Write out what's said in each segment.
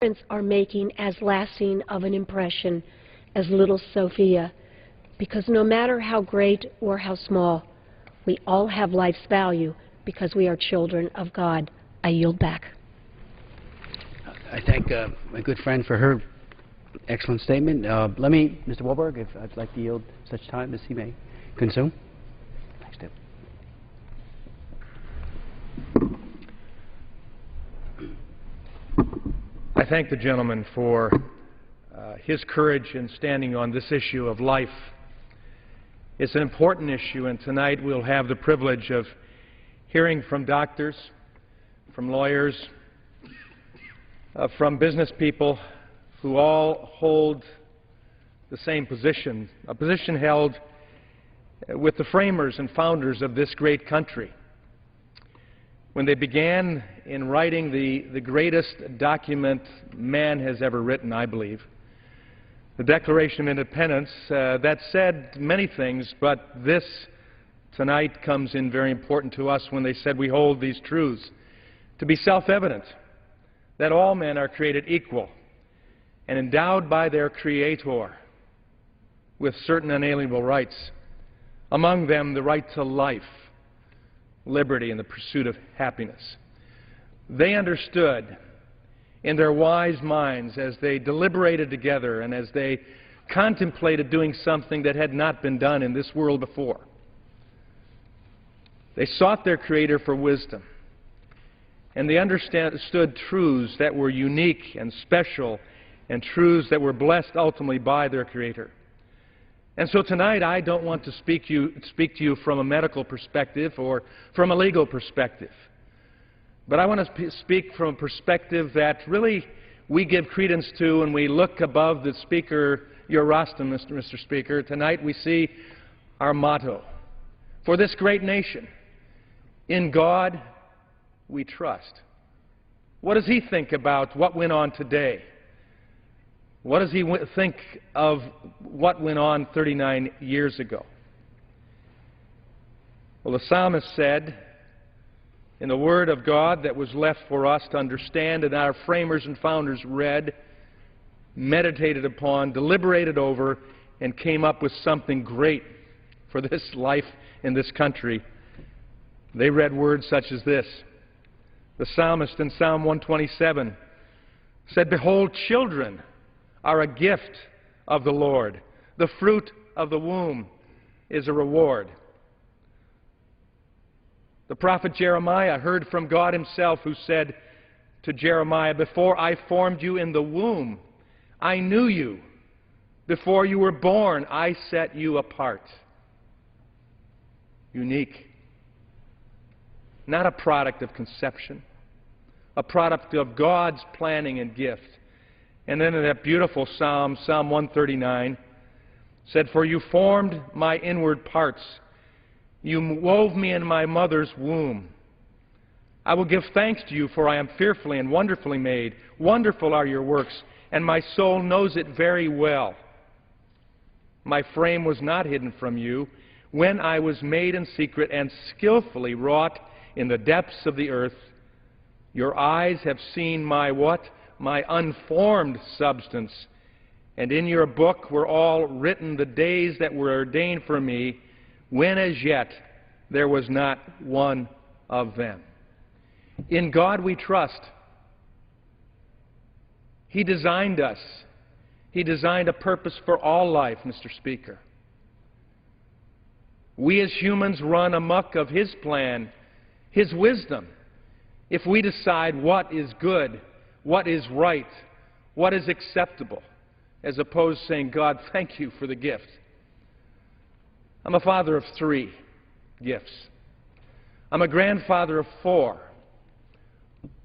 parents are making as lasting of an impression as little Sophia, because no matter how great or how small, we all have life's value because we are children of God. I yield back. I thank my good friend for her excellent statement. Mr. Walberg, if I'd like to yield such time as he may consume. Thanks, Tim. I thank the gentleman for his courage in standing on this issue of life. It's an important issue, and tonight we'll have the privilege of hearing from doctors, from lawyers, from business people who all hold the same position, a position held with the framers and founders of this great country. When they began in writing the greatest document man has ever written, I believe, the Declaration of Independence, that said many things, but this tonight comes in very important to us when they said we hold these truths to be self-evident, that all men are created equal and endowed by their Creator with certain unalienable rights, among them the right to life, liberty, and the pursuit of happiness. They understood in their wise minds as they deliberated together and as they contemplated doing something that had not been done in this world before. They sought their Creator for wisdom, and they understood truths that were unique and special and truths that were blessed ultimately by their Creator. And so tonight I don't want to speak to you from a medical perspective or from a legal perspective. But I want to speak from a perspective that really we give credence to when we look above the speaker, your rostrum, Mr. Speaker. Tonight we see our motto for this great nation: in God we trust. What does he think about what went on today? What does he think of what went on 39 years ago? Well, the psalmist said, in the Word of God that was left for us to understand and our framers and founders read, meditated upon, deliberated over, and came up with something great for this life in this country. They read words such as this. The psalmist in Psalm 127 said, "Behold, children are a gift of the Lord. The fruit of the womb is a reward." The prophet Jeremiah heard from God himself, who said to Jeremiah, "Before I formed you in the womb, I knew you. Before you were born, I set you apart." Unique. Not a product of conception, a product of God's planning and gift. And then in that beautiful psalm, Psalm 139, said, "For you formed my inward parts. You wove me in my mother's womb. I will give thanks to you, for I am fearfully and wonderfully made. Wonderful are your works, and my soul knows it very well. My frame was not hidden from you when I was made in secret and skillfully wrought in the depths of the earth. Your eyes have seen my what? My unformed substance. And in your book were all written the days that were ordained for me, when as yet there was not one of them." In God we trust. He designed us. He designed a purpose for all life, Mr. Speaker. We as humans run amok of His plan, His wisdom, if we decide what is good, what is right, what is acceptable, as opposed to saying, "God, thank you for the gift." I'm a father of 3 gifts. I'm a grandfather of 4.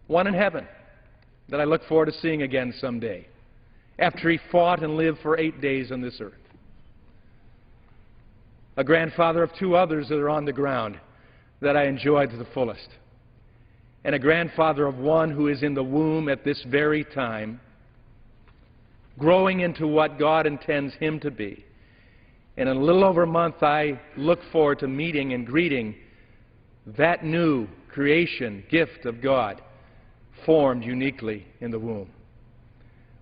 One in heaven that I look forward to seeing again someday, after he fought and lived for 8 days on this earth. A grandfather of 2 others that are on the ground that I enjoy to the fullest. And a grandfather of 1 who is in the womb at this very time, growing into what God intends him to be. And in a little over a month, I look forward to meeting and greeting that new creation gift of God formed uniquely in the womb.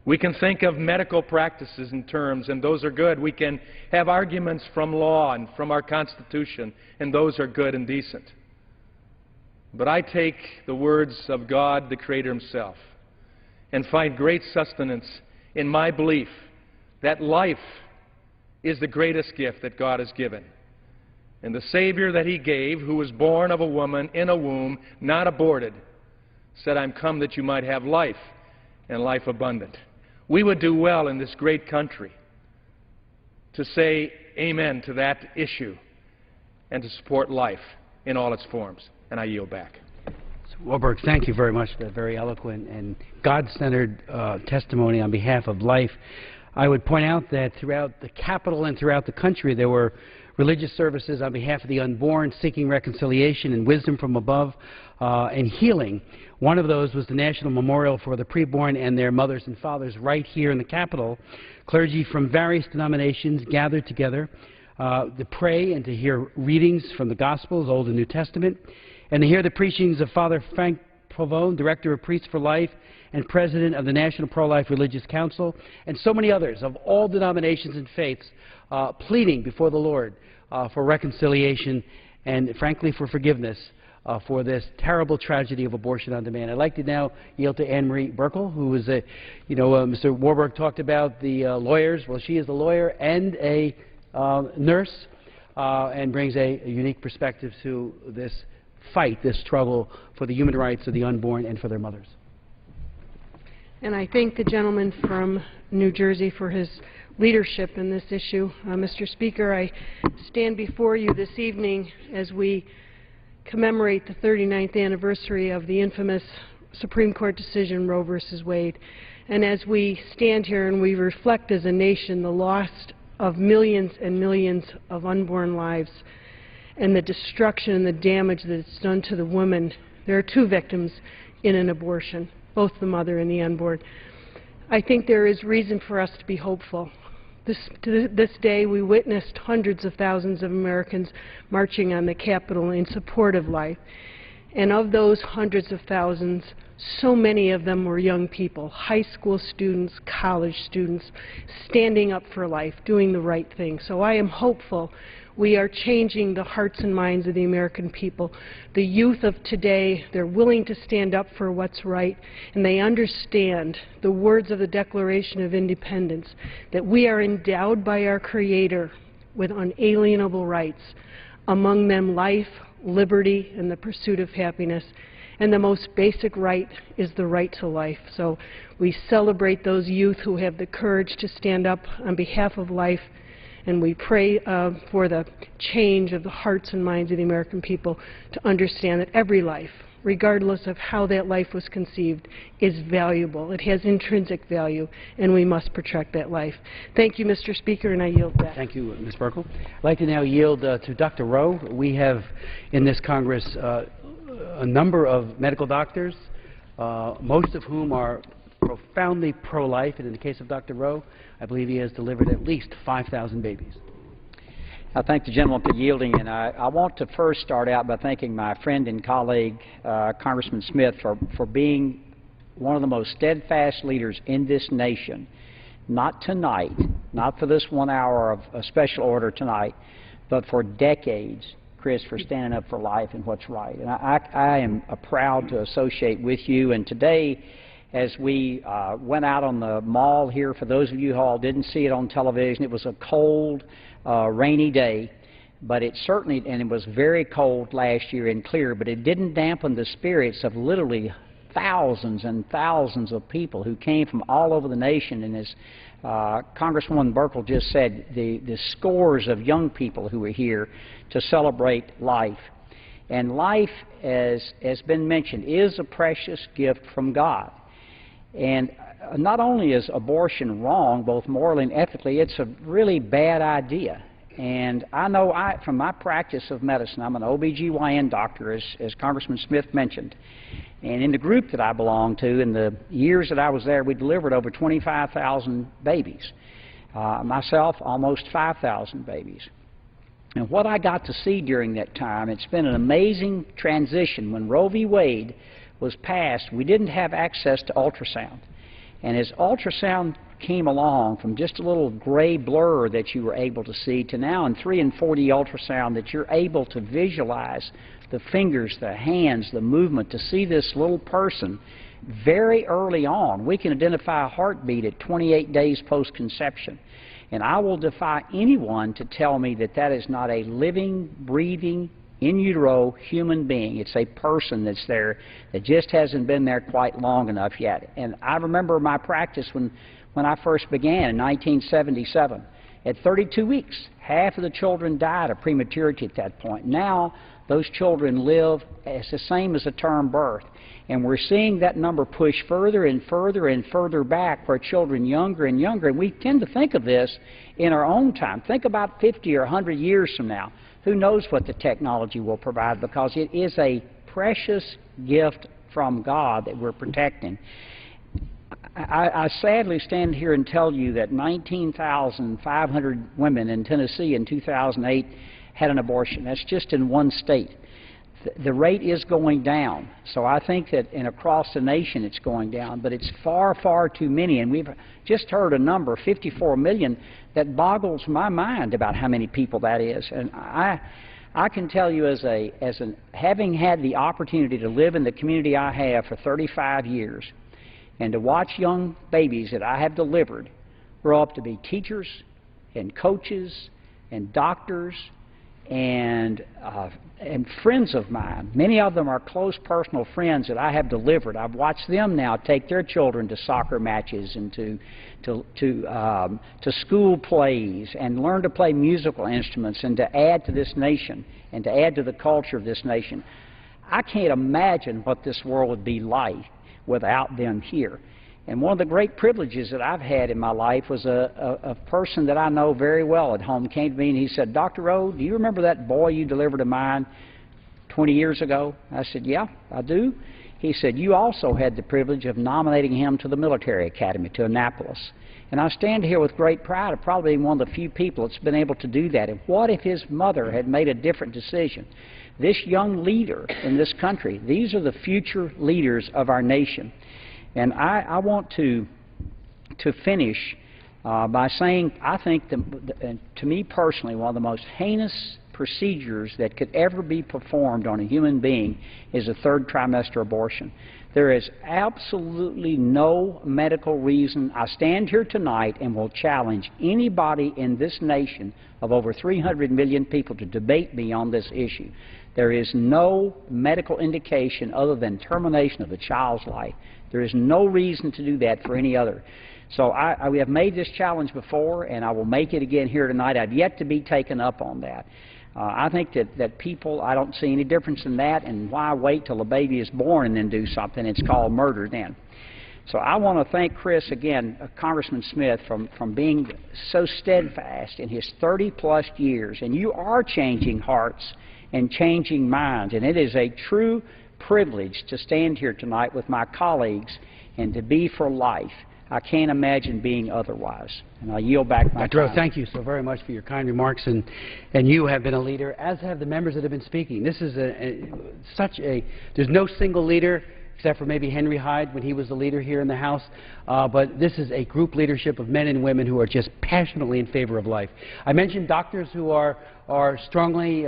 We can think of medical practices and terms, and those are good. We can have arguments from law and from our Constitution, and those are good and decent. But I take the words of God, the Creator Himself, and find great sustenance in my belief that life is the greatest gift that God has given. And the Savior that He gave, who was born of a woman in a womb, not aborted, said, "I'm come that you might have life, and life abundant." We would do well in this great country to say amen to that issue and to support life in all its forms. And I yield back. Warburg, thank you very much for that very eloquent and God-centered testimony on behalf of life. I would point out that throughout the capital and throughout the country there were religious services on behalf of the unborn, seeking reconciliation and wisdom from above and healing. One of those was the National Memorial for the Preborn and their mothers and fathers right here in the Capitol. Clergy from various denominations gathered together to pray and to hear readings from the Gospels, Old and New Testament, and to hear the preachings of Father Frank Pavone, Director of Priests for Life and President of the National Pro-Life Religious Council, and so many others of all denominations and faiths pleading before the Lord for reconciliation and, frankly, for forgiveness for this terrible tragedy of abortion on demand. I'd like to now yield to Anne Marie Burkle, who is a, Mr. Warburg talked about the lawyers. Well, she is a lawyer and a nurse and brings a unique perspective to this fight, this struggle for the human rights of the unborn and for their mothers. And I thank the gentleman from New Jersey for his leadership in this issue. Mr. Speaker, I stand before you this evening as we commemorate the 39th anniversary of the infamous Supreme Court decision Roe v. Wade. And as we stand here and we reflect as a nation the loss of millions and millions of unborn lives and the destruction and the damage that it's done to the woman, there are two victims in an abortion, both the mother and the unborn. I think there is reason for us to be hopeful. To this day, we witnessed hundreds of thousands of Americans marching on the Capitol in support of life. And of those hundreds of thousands, so many of them were young people, high school students, college students, standing up for life, doing the right thing. So I am hopeful we are changing the hearts and minds of the American people. The youth of today, they're willing to stand up for what's right, and they understand the words of the Declaration of Independence, that we are endowed by our Creator with unalienable rights, among them life, liberty, and the pursuit of happiness. And the most basic right is the right to life. So we celebrate those youth who have the courage to stand up on behalf of life, and we pray for the change of the hearts and minds of the American people to understand that every life, regardless of how that life was conceived, is valuable. It has intrinsic value, and we must protect that life. Thank you, Mr. Speaker, and I yield back. Thank you, Ms. Burkle. I'd like to now yield to Dr. Rowe. We have in this Congress a number of medical doctors, most of whom are profoundly pro-life, and in the case of Dr. Rowe, I believe he has delivered at least 5,000 babies. I thank the gentleman for yielding, and I want to first start out by thanking my friend and colleague, Congressman Smith, for being one of the most steadfast leaders in this nation, not tonight, not for this 1 hour of a special order tonight, but for decades, Chris, for standing up for life and what's right. And I am proud to associate with you, and today, as we went out on the mall here, for those of you who all didn't see it on television, it was a cold, rainy day, but it certainly, and it was very cold last year and clear, but it didn't dampen the spirits of literally thousands and thousands of people who came from all over the nation. And as Congresswoman Burkle just said, the scores of young people who were here to celebrate life. And life, as has been mentioned, is a precious gift from God. And not only is abortion wrong, both morally and ethically, it's a really bad idea. And I know from my practice of medicine, I'm an OBGYN doctor, as Congressman Smith mentioned. And in the group that I belong to, in the years that I was there, we delivered over 25,000 babies. Myself, almost 5,000 babies. And what I got to see during that time, it's been an amazing transition. When Roe v. Wade was passed, we didn't have access to ultrasound. And as ultrasound came along from just a little gray blur that you were able to see to now in 3 and 4D ultrasound that you're able to visualize the fingers, the hands, the movement, to see this little person very early on. We can identify a heartbeat at 28 days post-conception. And I will defy anyone to tell me that that is not a living, breathing, in utero human being. It's a person that's there that just hasn't been there quite long enough yet. And I remember my practice when I first began in 1977. At 32 weeks, half of the children died of prematurity at that point. Now, those children live as the same as a term birth. And we're seeing that number push further and further and further back for children younger and younger. And we tend to think of this in our own time. Think about 50 or 100 years from now. Who knows what the technology will provide, because it is a precious gift from God that we're protecting. I sadly stand here and tell you that 19,500 women in Tennessee in 2008 had an abortion. That's just in one state. The rate is going down. So I think that across the nation it's going down, but it's far, far too many. And we've just heard a number, 54 million, that boggles my mind about how many people that is. And I can tell you having had the opportunity to live in the community I have for 35 years, and to watch young babies that I have delivered grow up to be teachers and coaches and doctors and friends of mine. Many of them are close personal friends that I have delivered. I've watched them now take their children to soccer matches and to school plays and learn to play musical instruments and to add to this nation and to add to the culture of this nation. I can't imagine what this world would be like without them here. And one of the great privileges that I've had in my life was a person that I know very well at home came to me and he said, "Dr. Rowe, do you remember that boy you delivered of mine 20 years ago?" I said, "Yeah, I do." He said, "You also had the privilege of nominating him to the military academy, to Annapolis." And I stand here with great pride of probably being one of the few people that's been able to do that. And what if his mother had made a different decision? This young leader in this country, these are the future leaders of our nation. And I want to finish by saying I think, to me personally, one of the most heinous procedures that could ever be performed on a human being is a third trimester abortion. There is absolutely no medical reason. I stand here tonight and will challenge anybody in this nation of over 300 million people to debate me on this issue. There is no medical indication other than termination of a child's life. There is no reason to do that for any other. So we have made this challenge before, and I will make it again here tonight. I've yet to be taken up on that. I think that people, I don't see any difference in that, and why wait till a baby is born and then do something? It's called murder then. So I want to thank Chris again, Congressman Smith, from being so steadfast in his 30-plus years. And you are changing hearts and changing minds, and it is a true privilege to stand here tonight with my colleagues and to be for life. I can't imagine being otherwise. And I yield back my time. Dr. Rowe, thank you so very much for your kind remarks, and you have been a leader, as have the members that have been speaking. This is there's no single leader, except for maybe Henry Hyde when he was the leader here in the House, but this is a group leadership of men and women who are just passionately in favor of life. I mentioned doctors who are strongly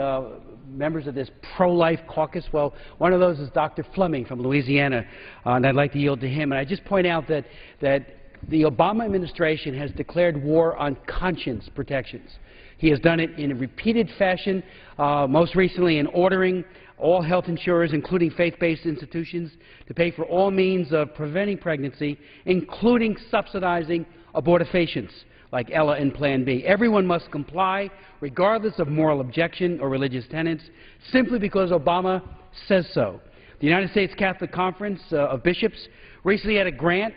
members of this pro-life caucus. Well, one of those is Dr. Fleming from Louisiana, and I'd like to yield to him. And I just point out that the Obama administration has declared war on conscience protections. He has done it in a repeated fashion, most recently in ordering all health insurers, including faith-based institutions, to pay for all means of preventing pregnancy, including subsidizing abortifacients like Ella and Plan B. Everyone must comply, regardless of moral objection or religious tenets, simply because Obama says so. The United States Catholic Conference of Bishops recently had a grant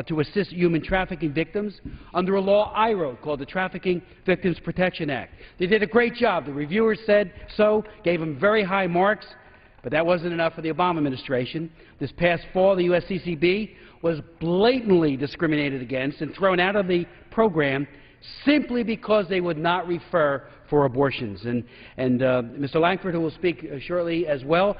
to assist human trafficking victims under a law I wrote called the Trafficking Victims Protection Act. They did a great job. The reviewers said so, gave them very high marks, but that wasn't enough for the Obama administration. This past fall, the USCCB was blatantly discriminated against and thrown out of the program simply because they would not refer for abortions. And Mr. Langford, who will speak shortly as well,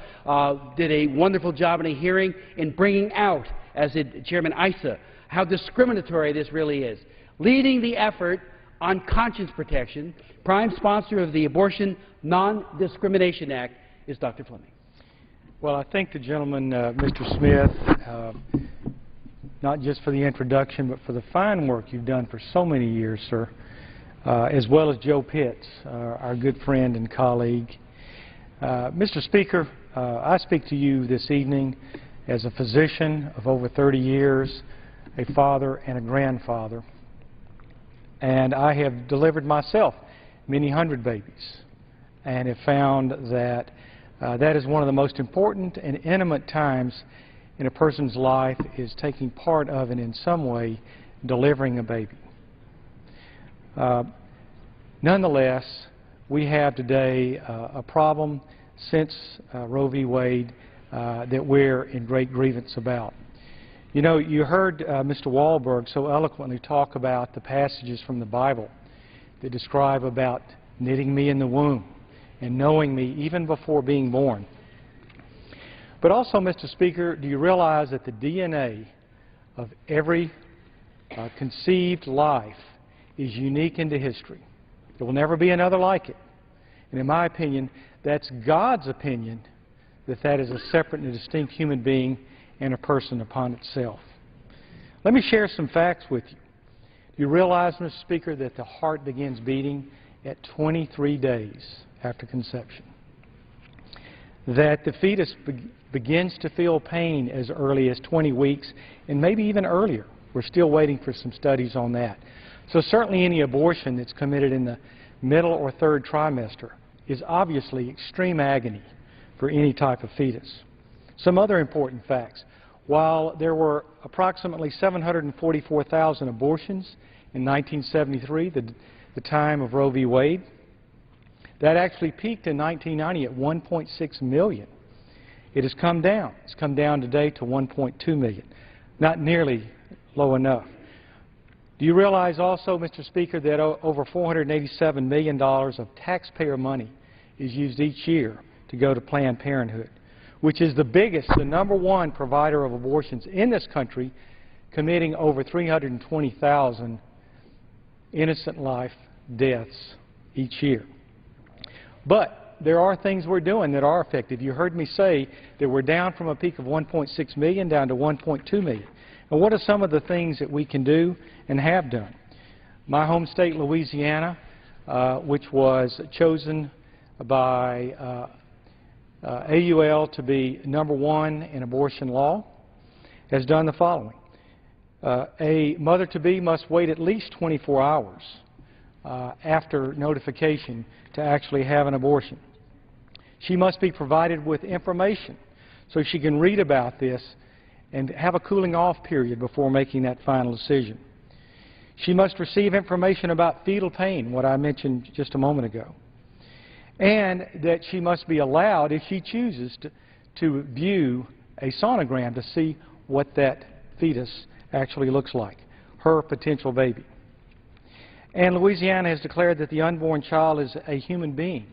did a wonderful job in a hearing in bringing out, as did Chairman Issa, how discriminatory this really is. Leading the effort on conscience protection, prime sponsor of the Abortion Non-Discrimination Act, is Dr. Fleming. Well, I thank the gentleman, Mr. Smith, not just for the introduction, but for the fine work you've done for so many years, sir, as well as Joe Pitts, our good friend and colleague. Mr. Speaker, I speak to you this evening as a physician of over 30 years, a father and a grandfather, and I have delivered myself many hundred babies and have found that that is one of the most important and intimate times in a person's life, is taking part of and in some way delivering a baby. Nonetheless, we have today a problem since Roe v. Wade that we're in great grievance about. You know, you heard Mr. Wahlberg so eloquently talk about the passages from the Bible that describe about knitting me in the womb and knowing me even before being born. But also, Mr. Speaker, do you realize that the DNA of every conceived life is unique into history? There will never be another like it. And in my opinion, that's God's opinion that that is a separate and distinct human being and a person upon itself. Let me share some facts with you. Do you realize, Mr. Speaker, that the heart begins beating at 23 days after conception? That the fetus begins to feel pain as early as 20 weeks and maybe even earlier. We're still waiting for some studies on that. So certainly any abortion that's committed in the middle or third trimester is obviously extreme agony for any type of fetus. Some other important facts. While there were approximately 744,000 abortions in 1973, the time of Roe v. Wade, that actually peaked in 1990 at 1.6 million. It has come down. It's come down today to 1.2 million. Not nearly low enough. Do you realize also, Mr. Speaker, that over $487 million of taxpayer money is used each year to go to Planned Parenthood, which is the biggest, the #1 provider of abortions in this country, committing over 320,000 innocent life deaths each year. But there are things we're doing that are effective. You heard me say that we're down from a peak of 1.6 million down to 1.2 million. And what are some of the things that we can do and have done? My home state, Louisiana, which was chosen by AUL to be #1 in abortion law, has done the following. A mother-to-be must wait at least 24 hours after notification to actually have an abortion. She must be provided with information so she can read about this and have a cooling off period before making that final decision. She must receive information about fetal pain, what I mentioned just a moment ago, and that she must be allowed, if she chooses, to view a sonogram to see what that fetus actually looks like, her potential baby. And Louisiana has declared that the unborn child is a human being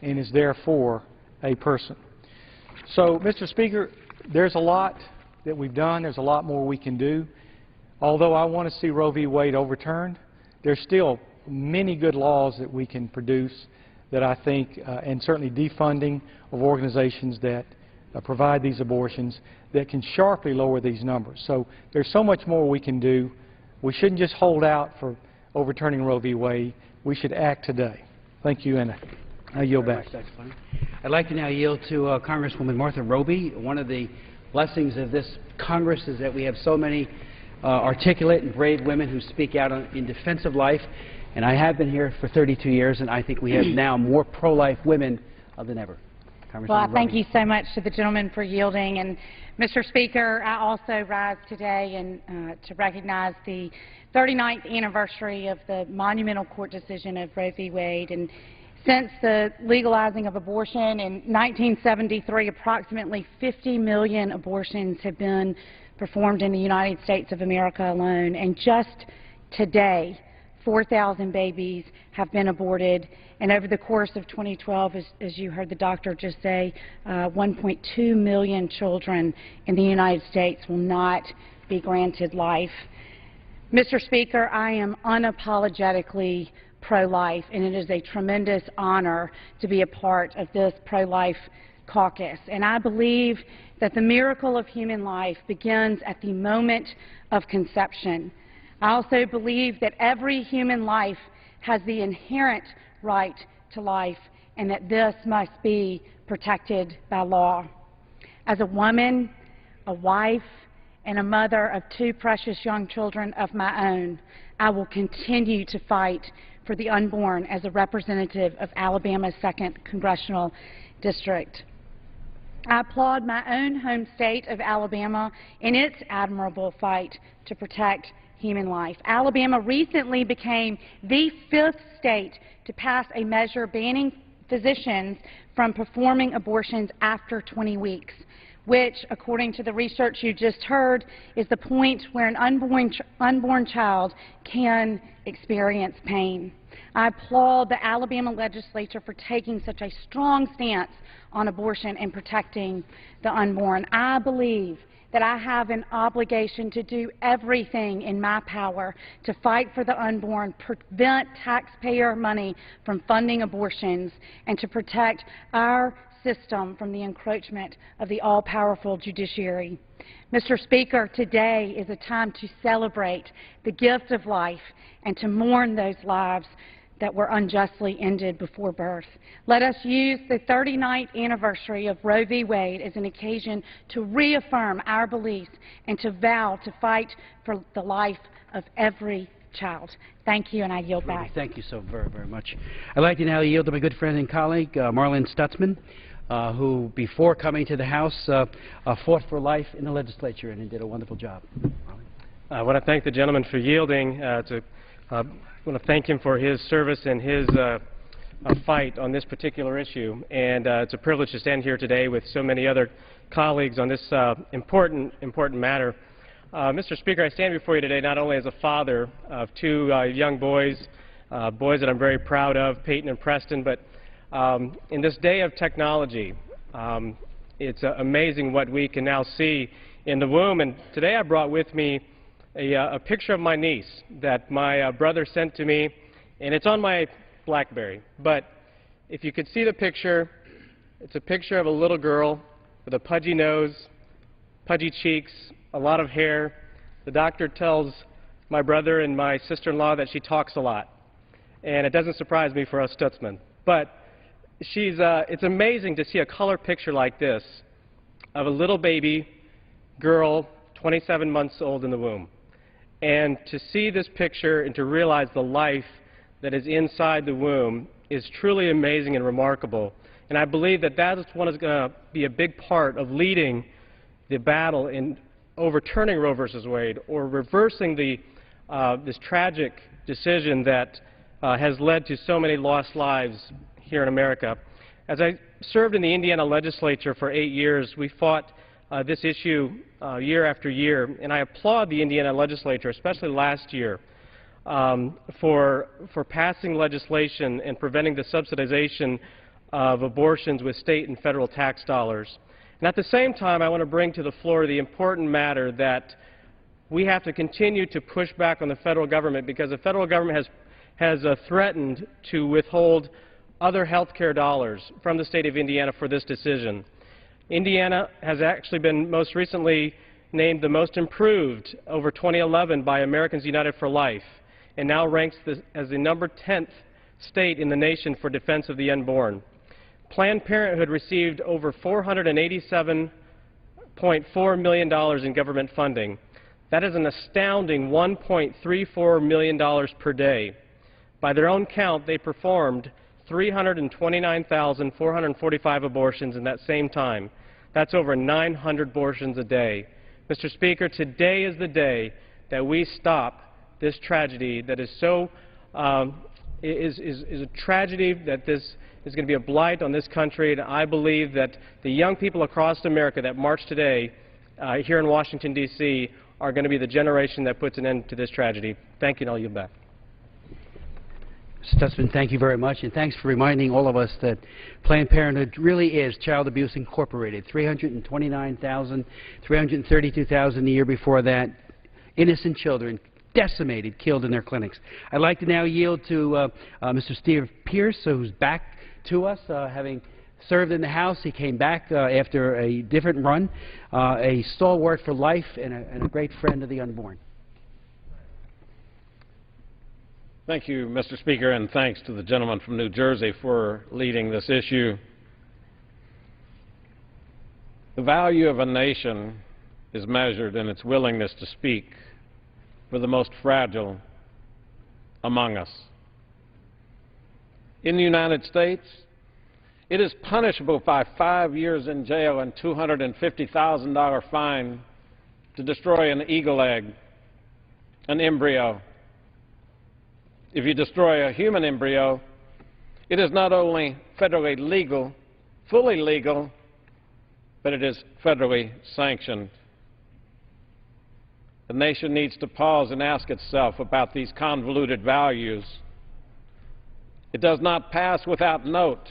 and is therefore a person. So, Mr. Speaker, there's a lot that we've done. There's a lot more we can do. Although I want to see Roe v. Wade overturned, there's still many good laws that we can produce that I think, and certainly defunding of organizations that provide these abortions, that can sharply lower these numbers. So there's so much more we can do. We shouldn't just hold out for overturning Roe v. Wade. We should act today. Thank you, and I yield back. I'd like to now yield to Congresswoman Martha Roby. One of the blessings of this Congress is that we have so many articulate and brave women who speak out in defense of life. And I have been here for 32 years, and I think we have now more pro-life women than ever. Well, thank you so much to the gentleman for yielding. And, Mr. Speaker, I also rise today to recognize the 39th anniversary of the monumental court decision of Roe v. Wade. And since the legalizing of abortion in 1973, approximately 50 million abortions have been performed in the United States of America alone. And just today, 4,000 babies have been aborted, and over the course of 2012, as you heard the doctor just say, 1.2 million children in the United States will not be granted life. Mr. Speaker, I am unapologetically pro-life, and it is a tremendous honor to be a part of this pro-life caucus. And I believe that the miracle of human life begins at the moment of conception. I also believe that every human life has the inherent right to life, and that this must be protected by law. As a woman, a wife, and a mother of two precious young children of my own, I will continue to fight for the unborn as a representative of Alabama's 2nd Congressional District. I applaud my own home state of Alabama in its admirable fight to protect human life. Alabama recently became the 5th state to pass a measure banning physicians from performing abortions after 20 weeks, which, according to the research you just heard, is the point where an unborn child can experience pain. I applaud the Alabama legislature for taking such a strong stance on abortion and protecting the unborn. I believe that I have an obligation to do everything in my power to fight for the unborn, prevent taxpayer money from funding abortions, and to protect our system from the encroachment of the all-powerful judiciary. Mr. Speaker, today is a time to celebrate the gift of life and to mourn those lives that were unjustly ended before birth. Let us use the 39th anniversary of Roe v. Wade as an occasion to reaffirm our beliefs and to vow to fight for the life of every child. Thank you, and I yield back. Thank you so very, very much. I'd like to now yield to my good friend and colleague, Marlene Stutzman, who, before coming to the House, fought for life in the legislature and did a wonderful job. I want to thank the gentleman for yielding. I want to thank him for his service and his fight on this particular issue. And it's a privilege to stand here today with so many other colleagues on this important matter. Mr. Speaker, I stand before you today not only as a father of two young boys that I'm very proud of, Peyton and Preston, but in this day of technology, it's amazing what we can now see in the womb. And today I brought with me a picture of my niece that my brother sent to me, and it's on my BlackBerry. But if you could see the picture, it's a picture of a little girl with a pudgy nose, pudgy cheeks, a lot of hair. The doctor tells my brother and my sister-in-law that she talks a lot, and it doesn't surprise me for us Stutzman. But it's amazing to see a color picture like this of a little baby girl, 27 months old in the womb. And to see this picture and to realize the life that is inside the womb is truly amazing and remarkable. And I believe that that is going to be a big part of leading the battle in overturning Roe versus Wade, or reversing this tragic decision that has led to so many lost lives here in America. As I served in the Indiana legislature for 8 years, we fought this issue year after year, and I applaud the Indiana legislature, especially last year, for passing legislation and preventing the subsidization of abortions with state and federal tax dollars. And at the same time, I want to bring to the floor the important matter that we have to continue to push back on the federal government, because the federal government has threatened to withhold other health care dollars from the state of Indiana for this decision. Indiana has actually been most recently named the most improved over 2011 by Americans United for Life, and now ranks as the number 10th state in the nation for defense of the unborn. Planned Parenthood received over $487.4 million in government funding. That is an astounding $1.34 million per day. By their own count, they performed 329,445 abortions in that same time. That's over 900 abortions a day. Mr. Speaker, today is the day that we stop this tragedy that is so is a tragedy that this is going to be a blight on this country, and I believe that the young people across America that march today here in Washington, D.C. are going to be the generation that puts an end to this tragedy. Thank you, and I'll yield back. Mr. Stutzman, thank you very much, and thanks for reminding all of us that Planned Parenthood really is Child Abuse Incorporated. 329,000, 332,000 the year before that, innocent children decimated, killed in their clinics. I'd like to now yield to Mr. Steve Pierce, who's back to us, having served in the House. He came back after a different run, a stalwart for life and a great friend of the unborn. Thank you, Mr. Speaker, and thanks to the gentleman from New Jersey for leading this issue. The value of a nation is measured in its willingness to speak for the most fragile among us. In the United States, it is punishable by 5 years in jail and $250,000 fine to destroy an eagle egg, an embryo. If you destroy a human embryo, it is not only federally legal, fully legal, but it is federally sanctioned. The nation needs to pause and ask itself about these convoluted values. It does not pass without note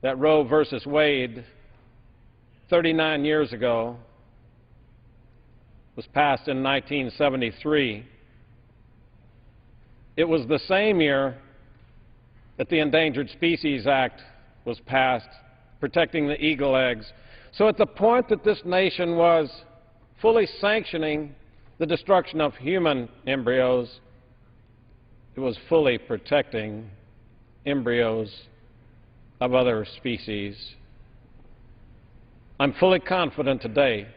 that Roe versus Wade, 39 years ago, was passed in 1973. It was the same year that the Endangered Species Act was passed, protecting the eagle eggs. So at the point that this nation was fully sanctioning the destruction of human embryos, it was fully protecting embryos of other species. I'm fully confident today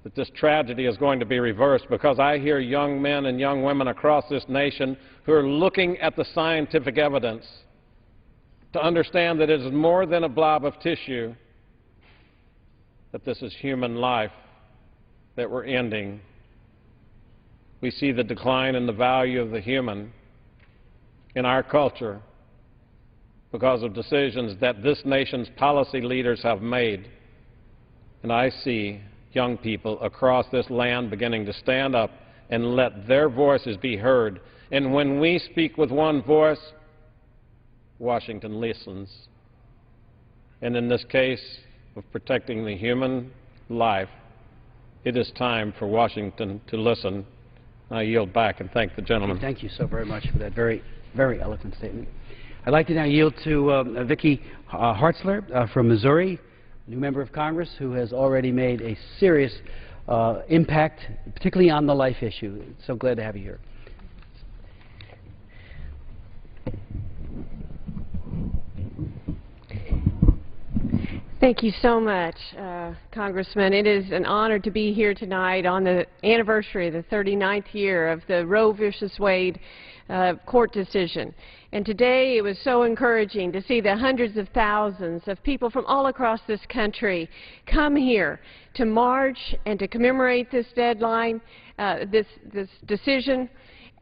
that this tragedy is going to be reversed, because I hear young men and young women across this nation who are looking at the scientific evidence to understand that it is more than a blob of tissue, that this is human life that we're ending. We see the decline in the value of the human in our culture because of decisions that this nation's policy leaders have made. And I see young people across this land beginning to stand up and let their voices be heard. And when we speak with one voice, Washington listens. And in this case of protecting the human life, it is time for Washington to listen. I yield back and thank the gentleman. Thank you so very much for that very, very eloquent statement. I'd like to now yield to Vicki Hartzler from Missouri, new member of Congress who has already made a serious impact, particularly on the life issue. So glad to have you here. Thank you so much, Congressman. It is an honor to be here tonight on the anniversary of the 39th year of the Roe versus Wade court decision. And today it was so encouraging to see the hundreds of thousands of people from all across this country come here to march and to commemorate this deadline, this decision,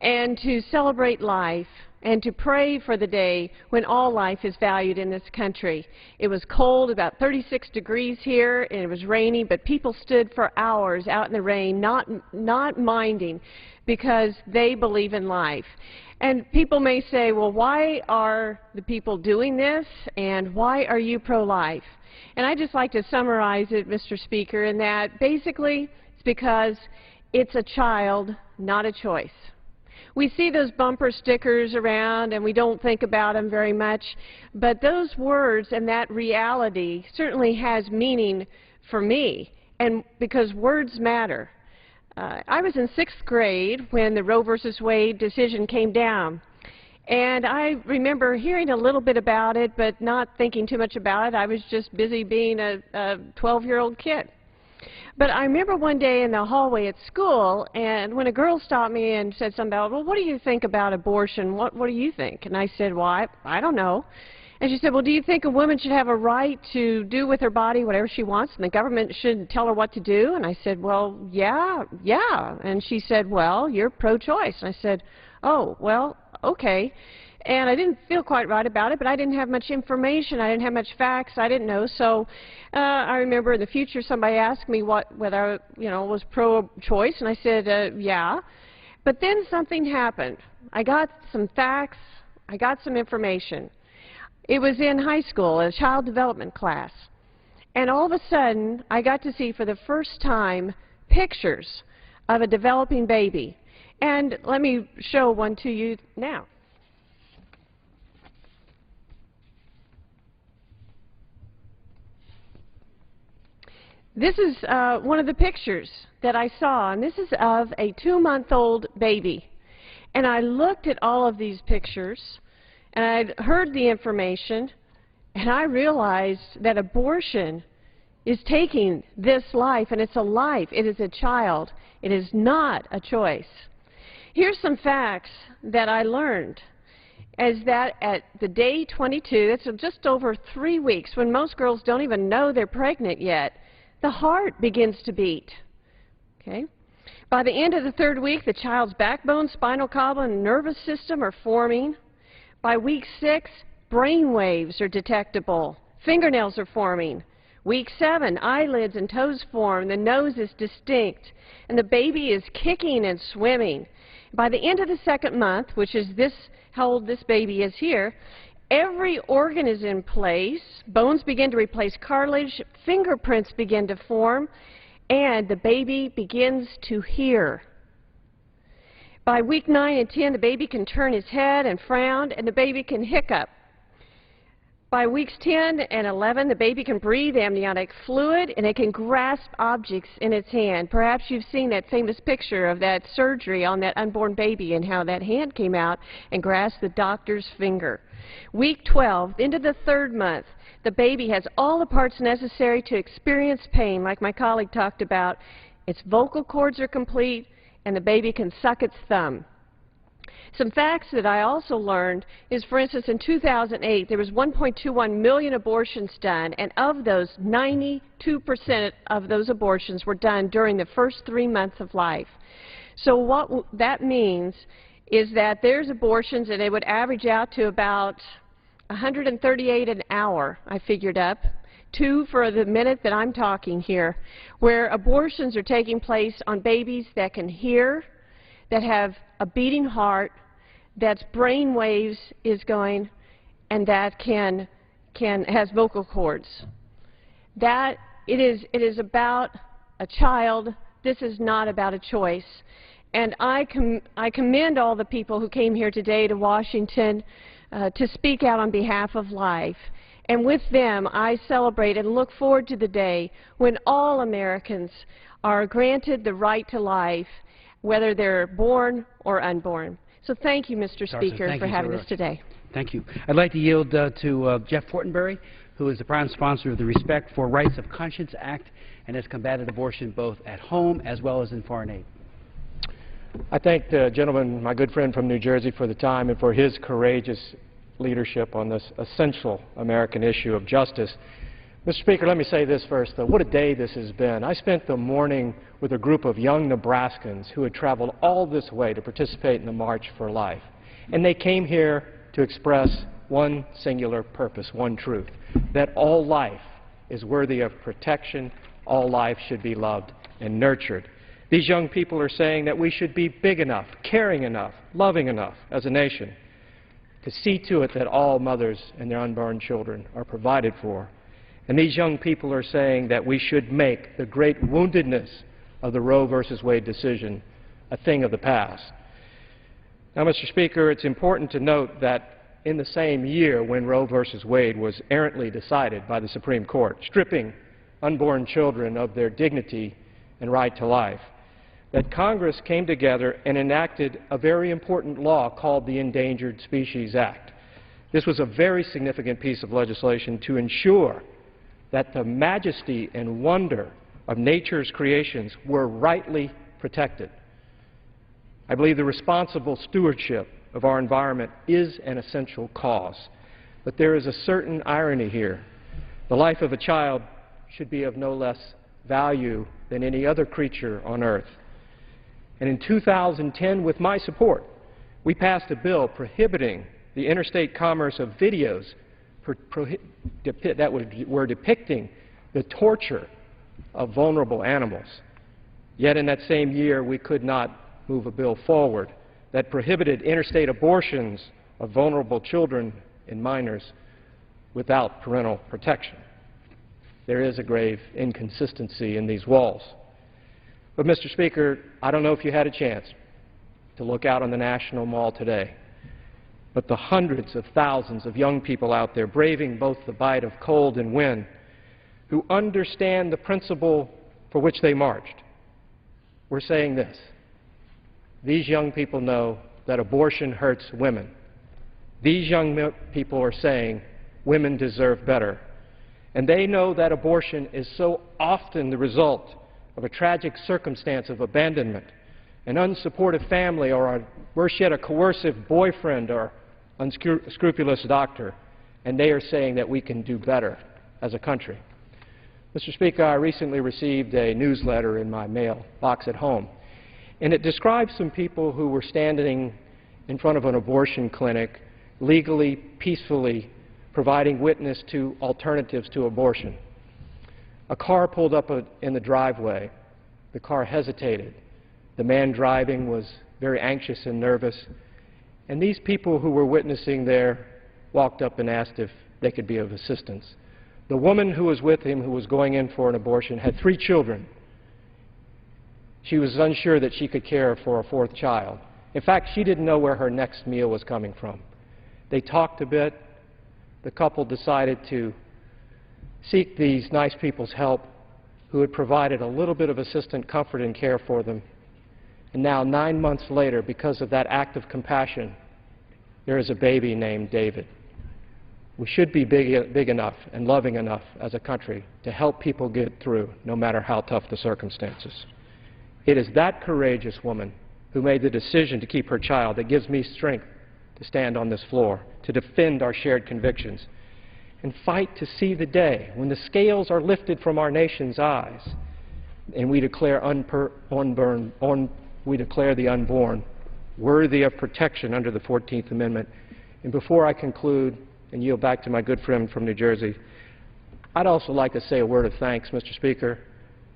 and to celebrate life and to pray for the day when all life is valued in this country. It was cold, about 36 degrees here, and it was rainy, but people stood for hours out in the rain, not minding, because they believe in life. And people may say, well, why are the people doing this, and why are you pro-life? And I'd just like to summarize it, Mr. Speaker, in that basically it's because it's a child, not a choice. We see those bumper stickers around and we don't think about them very much, but those words and that reality certainly has meaning for me, and because words matter. I was in 6th grade when the Roe versus Wade decision came down, and I remember hearing a little bit about it but not thinking too much about it. I was just busy being a 12-year-old kid. But I remember one day in the hallway at school, and when a girl stopped me and said something about, well, what do you think about abortion? What do you think? And I said, well, I don't know. And she said, well, do you think a woman should have a right to do with her body whatever she wants, and the government shouldn't tell her what to do? And I said, well, yeah. And she said, well, you're pro-choice. And I said, oh, well, okay. And I didn't feel quite right about it, but I didn't have much information. I didn't have much facts. I didn't know. So I remember in the future somebody asked me whether I was pro-choice, and I said, yeah. But then something happened. I got some facts, I got some information. It was in high school, a child development class. And all of a sudden, I got to see for the first time pictures of a developing baby. And let me show one to you now. This is one of the pictures that I saw, and this is of a 2-month-old baby. And I looked at all of these pictures, and I'd heard the information, and I realized that abortion is taking this life, and it's a life. It is a child. It is not a choice. Here's some facts that I learned. Is that at the day 22, that's just over 3 weeks, when most girls don't even know they're pregnant yet, the heart begins to beat. Okay? By the end of the 3rd week, the child's backbone, spinal column, and nervous system are forming. By week 6, brain waves are detectable. Fingernails are forming. Week 7, eyelids and toes form. The nose is distinct. And the baby is kicking and swimming. By the end of the 2nd month, which is how old this baby is here, every organ is in place. Bones begin to replace cartilage. Fingerprints begin to form. And the baby begins to hear. By week 9 and 10, the baby can turn his head and frown, and the baby can hiccup. By weeks 10 and 11, the baby can breathe amniotic fluid, and it can grasp objects in its hand. Perhaps you've seen that famous picture of that surgery on that unborn baby and how that hand came out and grasped the doctor's finger. Week 12, into the 3rd month, the baby has all the parts necessary to experience pain, like my colleague talked about. Its vocal cords are complete, and the baby can suck its thumb. Some facts that I also learned is, for instance, in 2008, there was 1.21 million abortions done, and of those, 92% of those abortions were done during the first 3 months of life. So what that means is that there's abortions, and they would average out to about 138 an hour, I figured up, 2 for the minute that I'm talking here, where abortions are taking place on babies that can hear, that have a beating heart, that's brain waves is going, and that has vocal cords. That it is about a child. This is not about a choice. And I commend all the people who came here today to Washington to speak out on behalf of life. And with them, I celebrate and look forward to the day when all Americans are granted the right to life, whether they're born or unborn. So thank you, Mr. Speaker, for having us today. Thank you. I'd like to yield to Jeff Fortenberry, who is the prime sponsor of the Respect for Rights of Conscience Act and has combated abortion both at home as well as in foreign aid. I thank the gentleman, my good friend from New Jersey, for the time and for his courageous leadership on this essential American issue of justice. Mr. Speaker, let me say this first, though. What a day this has been. I spent the morning with a group of young Nebraskans who had traveled all this way to participate in the March for Life. And they came here to express one singular purpose, one truth, that all life is worthy of protection, all life should be loved and nurtured. These young people are saying that we should be big enough, caring enough, loving enough as a nation to see to it that all mothers and their unborn children are provided for. And these young people are saying that we should make the great woundedness of the Roe versus Wade decision a thing of the past. Now, Mr. Speaker, it's important to note that in the same year when Roe versus Wade was errantly decided by the Supreme Court, stripping unborn children of their dignity and right to life, that Congress came together and enacted a very important law called the Endangered Species Act. This was a very significant piece of legislation to ensure that the majesty and wonder of nature's creations were rightly protected. I believe the responsible stewardship of our environment is an essential cause. But there is a certain irony here. The life of a child should be of no less value than any other creature on earth. And in 2010, with my support, we passed a bill prohibiting the interstate commerce of videos that were depicting the torture of vulnerable animals. Yet in that same year, we could not move a bill forward that prohibited interstate abortions of vulnerable children and minors without parental protection. There is a grave inconsistency in these walls. But, Mr. Speaker, I don't know if you had a chance to look out on the National Mall today, but the hundreds of thousands of young people out there braving both the bite of cold and wind who understand the principle for which they marched, we're saying this: these young people know that abortion hurts women. These young people are saying women deserve better. And they know that abortion is so often the result of a tragic circumstance of abandonment, an unsupportive family, or worse yet, a coercive boyfriend or unscrupulous doctor. And they are saying that we can do better as a country. Mr. Speaker, I recently received a newsletter in my mailbox at home, and it describes some people who were standing in front of an abortion clinic, legally, peacefully providing witness to alternatives to abortion. A car pulled up in the driveway. The car hesitated. The man driving was very anxious and nervous, and these people who were witnessing there walked up and asked if they could be of assistance. The woman who was with him, who was going in for an abortion, had 3 children. She was unsure that she could care for a 4th child. In fact, she didn't know where her next meal was coming from. They talked a bit. The couple decided to seek these nice people's help, who had provided a little bit of assistant comfort and care for them. And now, 9 months later, because of that act of compassion, there is a baby named David. We should be big enough and loving enough as a country to help people get through, no matter how tough the circumstances. It is that courageous woman who made the decision to keep her child that gives me strength to stand on this floor, to defend our shared convictions, and fight to see the day when the scales are lifted from our nation's eyes and we declare the unborn worthy of protection under the 14th Amendment. And before I conclude and yield back to my good friend from New Jersey, I'd also like to say a word of thanks, Mr. Speaker,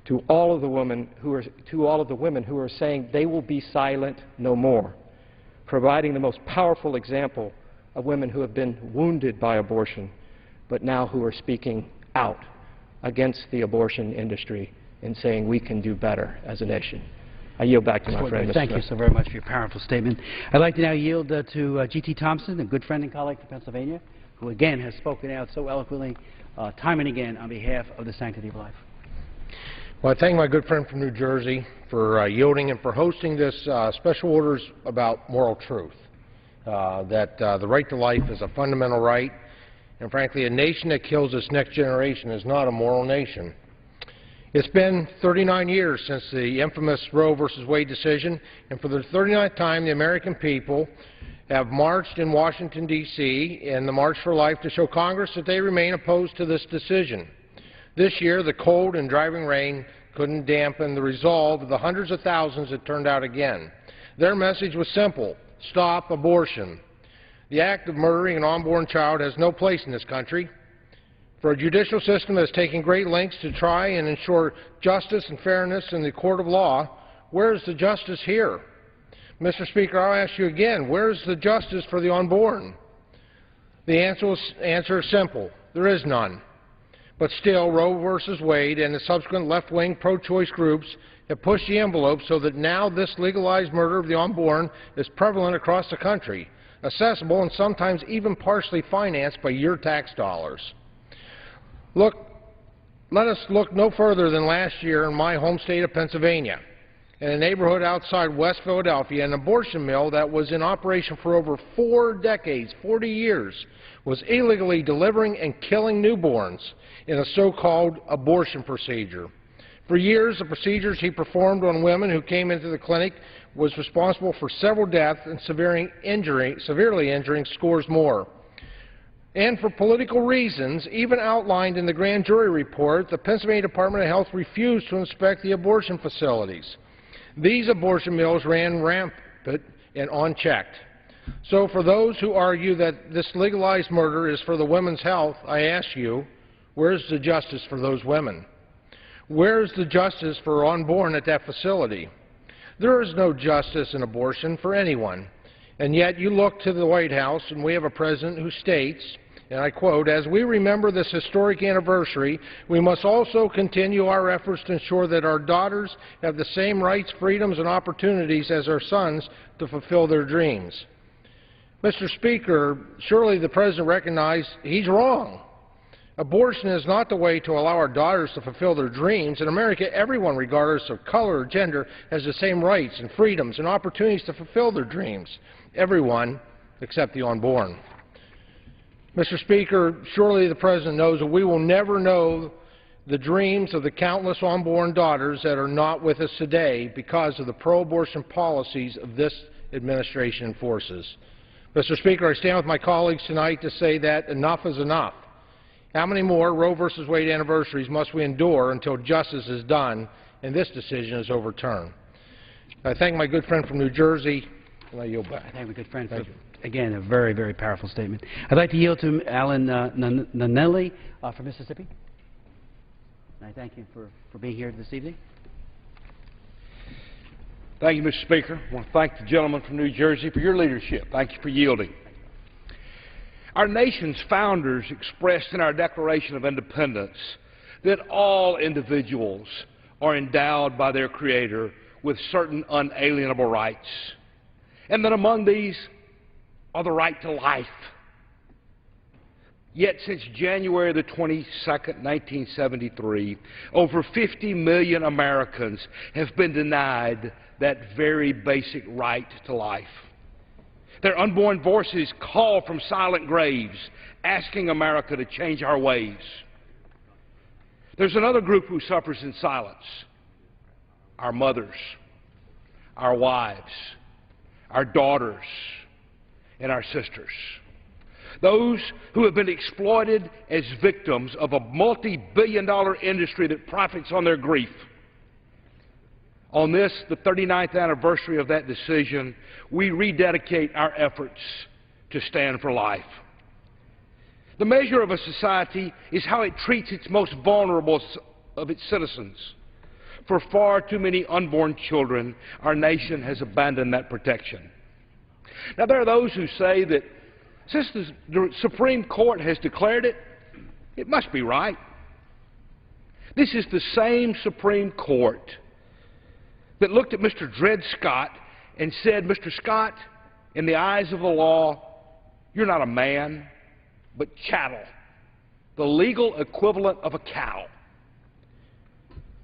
to all of the women who are saying they will be silent no more, providing the most powerful example of women who have been wounded by abortion, but now who are speaking out against the abortion industry and saying we can do better as a nation. I yield back to my friend, Mr. Thank you so very much for your powerful statement. I'd like to now yield to G.T. Thompson, a good friend and colleague from Pennsylvania, who again has spoken out so eloquently, time and again, on behalf of the sanctity of life. Well, I thank my good friend from New Jersey for yielding and for hosting this special orders about moral truth, that the right to life is a fundamental right, and frankly, a nation that kills its next generation is not a moral nation. It's been 39 years since the infamous Roe versus Wade decision, and for the 39th time, the American people have marched in Washington, D.C. in the March for Life to show Congress that they remain opposed to this decision. This year, the cold and driving rain couldn't dampen the resolve of the hundreds of thousands that turned out again. Their message was simple: stop abortion. The act of murdering an unborn child has no place in this country. For a judicial system that is taking great lengths to try and ensure justice and fairness in the court of law, where is the justice here? Mr. Speaker, I'll ask you again, where is the justice for the unborn? The answer is simple: there is none. But still, Roe versus Wade and the subsequent left-wing pro-choice groups have pushed the envelope so that now this legalized murder of the unborn is prevalent across the country, accessible and sometimes even partially financed by your tax dollars. Let us look no further than last year in my home state of Pennsylvania. In a neighborhood outside West Philadelphia, an abortion mill that was in operation for over 4 decades, 40 years, was illegally delivering and killing newborns in a so-called abortion procedure. For years, the procedures he performed on women who came into the clinic was responsible for several deaths and severely injuring scores more. And for political reasons, even outlined in the grand jury report, the Pennsylvania Department of Health refused to inspect the abortion facilities. These abortion mills ran rampant and unchecked. So for those who argue that this legalized murder is for the women's health, I ask you, where's the justice for those women? Where's the justice for unborn at that facility? There is no justice in abortion for anyone. And yet you look to the White House and we have a president who states, and I quote, "As we remember this historic anniversary, we must also continue our efforts to ensure that our daughters have the same rights, freedoms, and opportunities as our sons to fulfill their dreams." Mr. Speaker, surely the President recognized he's wrong. Abortion is not the way to allow our daughters to fulfill their dreams. In America, everyone, regardless of color or gender, has the same rights and freedoms and opportunities to fulfill their dreams. Everyone except the unborn. Mr. Speaker, surely the President knows that we will never know the dreams of the countless unborn daughters that are not with us today because of the pro-abortion policies of this administration enforces. Mr. Speaker, I stand with my colleagues tonight to say that enough is enough. How many more Roe v. Wade anniversaries must we endure until justice is done and this decision is overturned? I thank my good friend from New Jersey, and I yield back. I thank my good friend for, again, a very, very powerful statement. I'd like to yield to Alan Nanelli from Mississippi. And I thank you for being here this evening. Thank you, Mr. Speaker. I want to thank the gentleman from New Jersey for your leadership. Thank you for yielding. Our nation's founders expressed in our Declaration of Independence that all individuals are endowed by their Creator with certain unalienable rights, and that among these are the right to life. Yet since January the 22nd, 1973, over 50 million Americans have been denied that very basic right to life. Their unborn voices call from silent graves, asking America to change our ways. There's another group who suffers in silence: our mothers, our wives, our daughters, and our sisters. Those who have been exploited as victims of a multi-billion-dollar industry that profits on their grief. On this, the 39th anniversary of that decision, we rededicate our efforts to stand for life. The measure of a society is how it treats its most vulnerable of its citizens. For far too many unborn children, our nation has abandoned that protection. Now, there are those who say that since the Supreme Court has declared it, it must be right. This is the same Supreme Court that looked at Mr. Dred Scott and said, "Mr. Scott, in the eyes of the law, you're not a man, but chattel, the legal equivalent of a cow."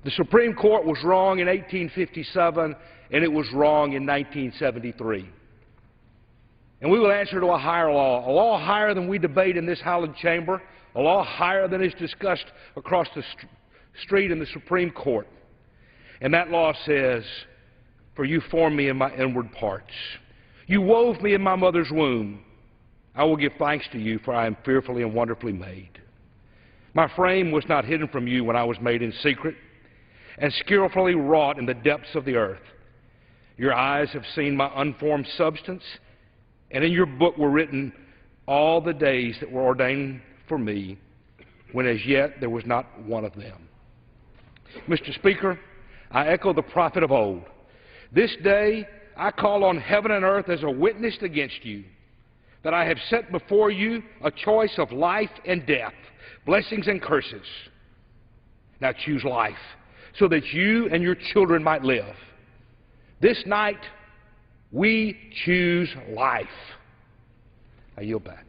The Supreme Court was wrong in 1857, and it was wrong in 1973. And we will answer to a law higher than we debate in this hallowed chamber, a law higher than is discussed across the street in the Supreme Court. And that law says, "For you formed me in my inward parts. You wove me in my mother's womb. I will give thanks to you, for I am fearfully and wonderfully made. My frame was not hidden from you when I was made in secret and skillfully wrought in the depths of the earth. Your eyes have seen my unformed substance, and in your book were written all the days that were ordained for me, when as yet there was not one of them." Mr. Speaker, I echo the prophet of old. This day I call on heaven and earth as a witness against you, that I have set before you a choice of life and death, blessings and curses. Now choose life, so that you and your children might live. This night, we choose life. I yield back.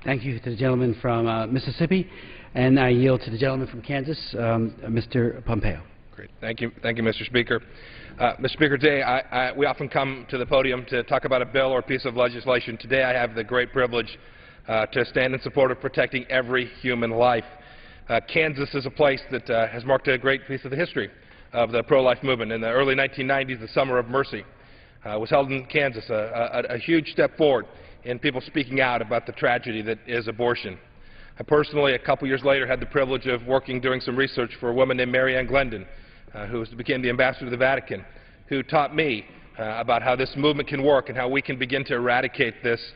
Thank you to the gentleman from Mississippi, and I yield to the gentleman from Kansas, Mr. Pompeo. Great. Thank you, Mr. Speaker. Mr. Speaker, today we often come to the podium to talk about a bill or a piece of legislation. Today I have the great privilege to stand in support of protecting every human life. Kansas is a place that has marked a great piece of the history of the pro-life movement. In the early 1990s, the Summer of Mercy was held in Kansas, a huge step forward in people speaking out about the tragedy that is abortion. I personally, a couple years later, had the privilege of doing some research for a woman named Mary Ann Glendon, who became the ambassador to the Vatican, who taught me about how this movement can work and how we can begin to eradicate this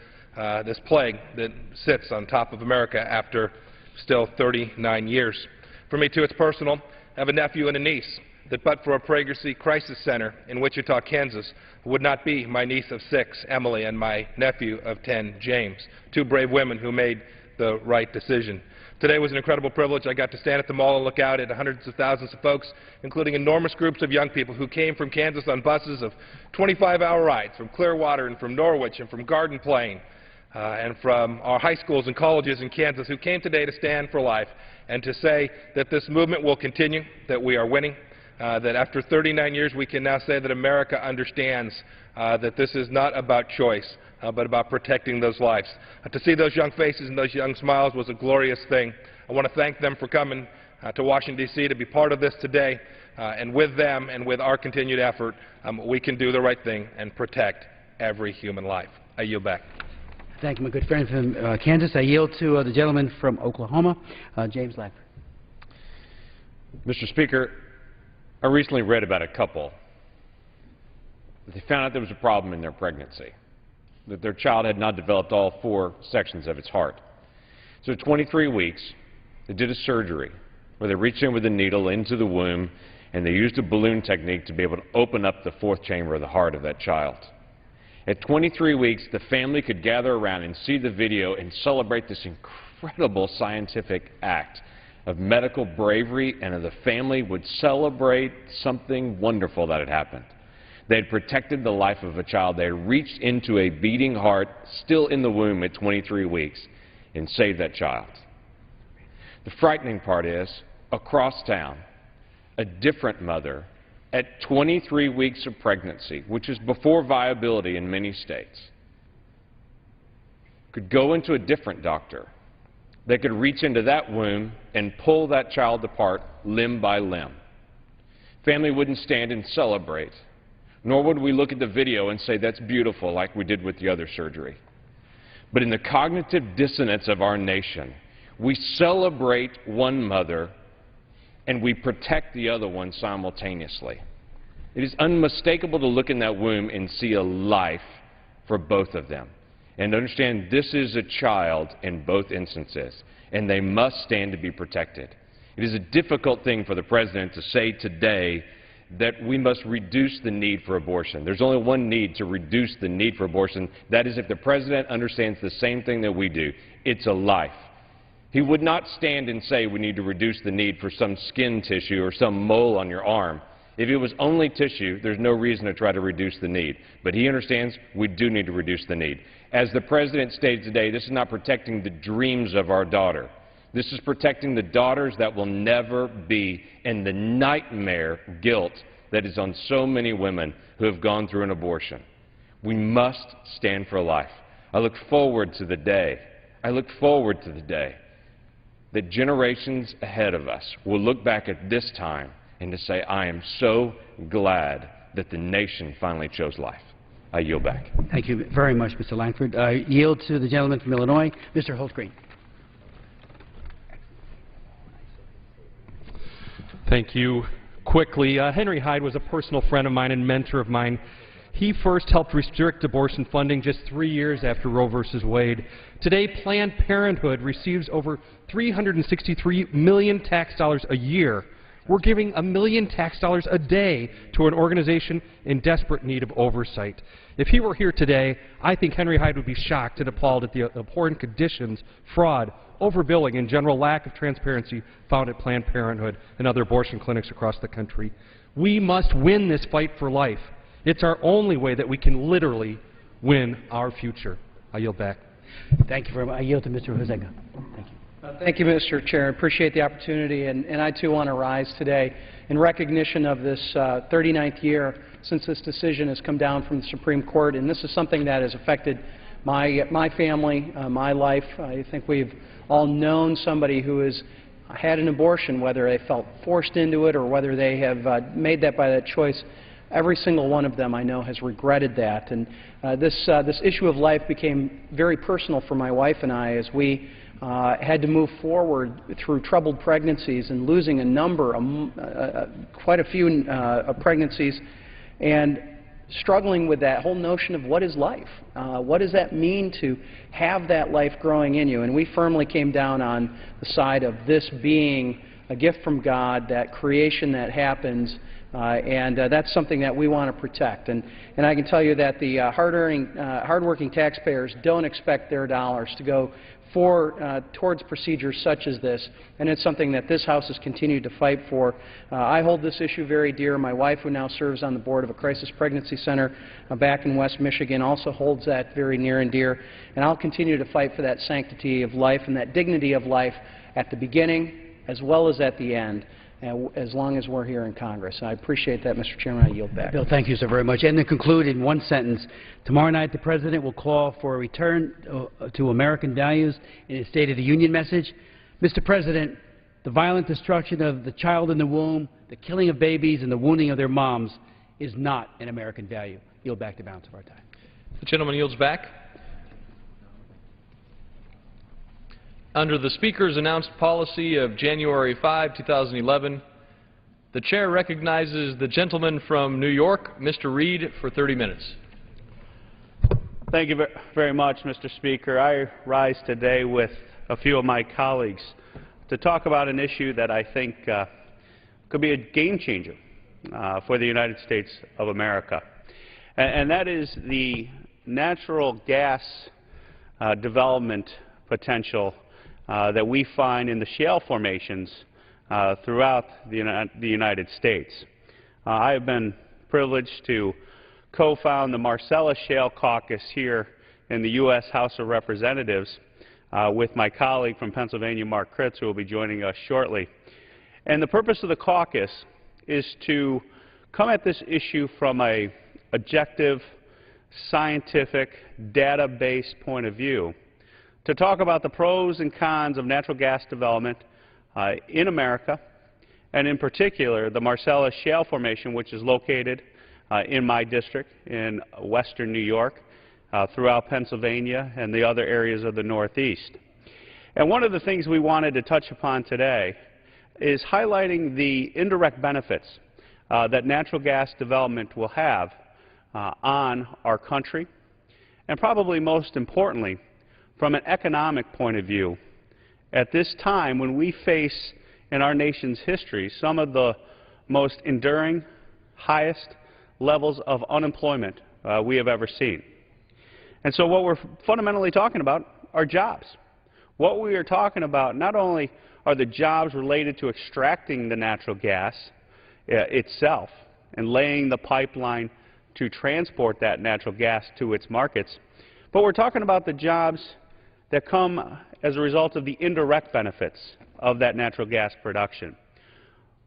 plague that sits on top of America after still 39 years. For me, too, it's personal. I have a nephew and a niece that but for a pregnancy crisis center in Wichita, Kansas, would not be my niece of 6, Emily, and my nephew of 10, James, 2 brave women who made the right decision. Today was an incredible privilege. I got to stand at the mall and look out at hundreds of thousands of folks, including enormous groups of young people who came from Kansas on buses of 25-hour rides from Clearwater and from Norwich and from Garden Plain and from our high schools and colleges in Kansas, who came today to stand for life and to say that this movement will continue, that we are winning, that after 39 years we can now say that America understands that this is not about choice, but about protecting those lives. To see those young faces and those young smiles was a glorious thing. I want to thank them for coming to Washington, D.C. to be part of this today, and with them and with our continued effort, we can do the right thing and protect every human life. I yield back. Thank you, my good friend from Kansas. I yield to the gentleman from Oklahoma, James Lackford. Mr. Speaker, I recently read about a couple that they found out there was a problem in their pregnancy, that their child had not developed all 4 sections of its heart. So at 23 weeks, they did a surgery where they reached in with a needle into the womb and they used a balloon technique to be able to open up the 4th chamber of the heart of that child. At 23 weeks, the family could gather around and see the video and celebrate this incredible scientific act of medical bravery, and the family would celebrate something wonderful that had happened. They had protected the life of a child. They had reached into a beating heart, still in the womb at 23 weeks, and saved that child. The frightening part is, across town, a different mother, at 23 weeks of pregnancy, which is before viability in many states, could go into a different doctor. They could reach into that womb and pull that child apart limb by limb. Family wouldn't stand and celebrate, nor would we look at the video and say that's beautiful like we did with the other surgery. But in the cognitive dissonance of our nation, we celebrate one mother and we protect the other one simultaneously. It is unmistakable to look in that womb and see a life for both of them. And understand this is a child in both instances, and they must stand to be protected. It is a difficult thing for the President to say today that we must reduce the need for abortion. There's only one need to reduce the need for abortion. That is if the President understands the same thing that we do. It's a life. He would not stand and say we need to reduce the need for some skin tissue or some mole on your arm. If it was only tissue, there's no reason to try to reduce the need. But he understands we do need to reduce the need. As the President stated today, this is not protecting the dreams of our daughter. This is protecting the daughters that will never be, and the nightmare guilt that is on so many women who have gone through an abortion. We must stand for life. I look forward to the day that generations ahead of us will look back at this time and to say, I am so glad that the nation finally chose life. I yield back. Thank you very much, Mr. Lankford. I yield to the gentleman from Illinois, Mr. Holtgreen. Thank you. Quickly, Henry Hyde was a personal friend of mine and mentor of mine. He first helped restrict abortion funding just 3 years after Roe v. Wade. Today, Planned Parenthood receives over $363 million tax dollars a year. We're giving $1 million tax dollars a day to an organization in desperate need of oversight. If he were here today, I think Henry Hyde would be shocked and appalled at the abhorrent conditions, fraud, overbilling, and general lack of transparency found at Planned Parenthood and other abortion clinics across the country. We must win this fight for life. It's our only way that we can literally win our future. I yield back. Thank you very much. I yield to Mr. Huizenga. Thank you. Thank you, Mr. Chair. I appreciate the opportunity, and I too want to rise today in recognition of this 39th year since this decision has come down from the Supreme Court, and this is something that has affected my family, my life. I think we've all known somebody who has had an abortion, whether they felt forced into it or whether they have made that by that choice. Every single one of them I know has regretted that, and this issue of life became very personal for my wife and I as we had to move forward through troubled pregnancies and losing a number, quite a few pregnancies, and struggling with that whole notion of what is life? What does that mean to have that life growing in you? And we firmly came down on the side of this being a gift from God, that creation that happens That's something that we want to protect. And I can tell you that the hard-working taxpayers don't expect their dollars to go towards procedures such as this, and it's something that this House has continued to fight for. I hold this issue very dear. My wife, who now serves on the board of a crisis pregnancy center back in West Michigan, also holds that very near and dear, and I'll continue to fight for that sanctity of life and that dignity of life at the beginning as well as at the end, as long as we're here in Congress. I appreciate that, Mr. Chairman. I yield back. Bill, thank you so very much. And to conclude in one sentence, tomorrow night the President will call for a return to American values in his State of the Union message. Mr. President, the violent destruction of the child in the womb, the killing of babies, and the wounding of their moms is not an American value. Yield back the balance of our time. The gentleman yields back. Under the Speaker's announced policy of January 5, 2011, the Chair recognizes the gentleman from New York, Mr. Reed, for 30 minutes. Thank you very much, Mr. Speaker. I rise today with a few of my colleagues to talk about an issue that I think could be a game changer for the United States of America, and that is the natural gas development potential that we find in the shale formations throughout the United States. I have been privileged to co-found the Marcellus Shale Caucus here in the U.S. House of Representatives with my colleague from Pennsylvania, Mark Kritz, who will be joining us shortly. And the purpose of the caucus is to come at this issue from an objective, scientific, data-based point of view, to talk about the pros and cons of natural gas development in America, and in particular the Marcellus Shale Formation, which is located in my district in western New York, throughout Pennsylvania and the other areas of the Northeast. And one of the things we wanted to touch upon today is highlighting the indirect benefits that natural gas development will have on our country, and probably most importantly, from an economic point of view, at this time when we face in our nation's history some of the most enduring, highest levels of unemployment we have ever seen. And so what we're fundamentally talking about are jobs. What we are talking about not only are the jobs related to extracting the natural gas itself and laying the pipeline to transport that natural gas to its markets, but we're talking about the jobs that come as a result of the indirect benefits of that natural gas production.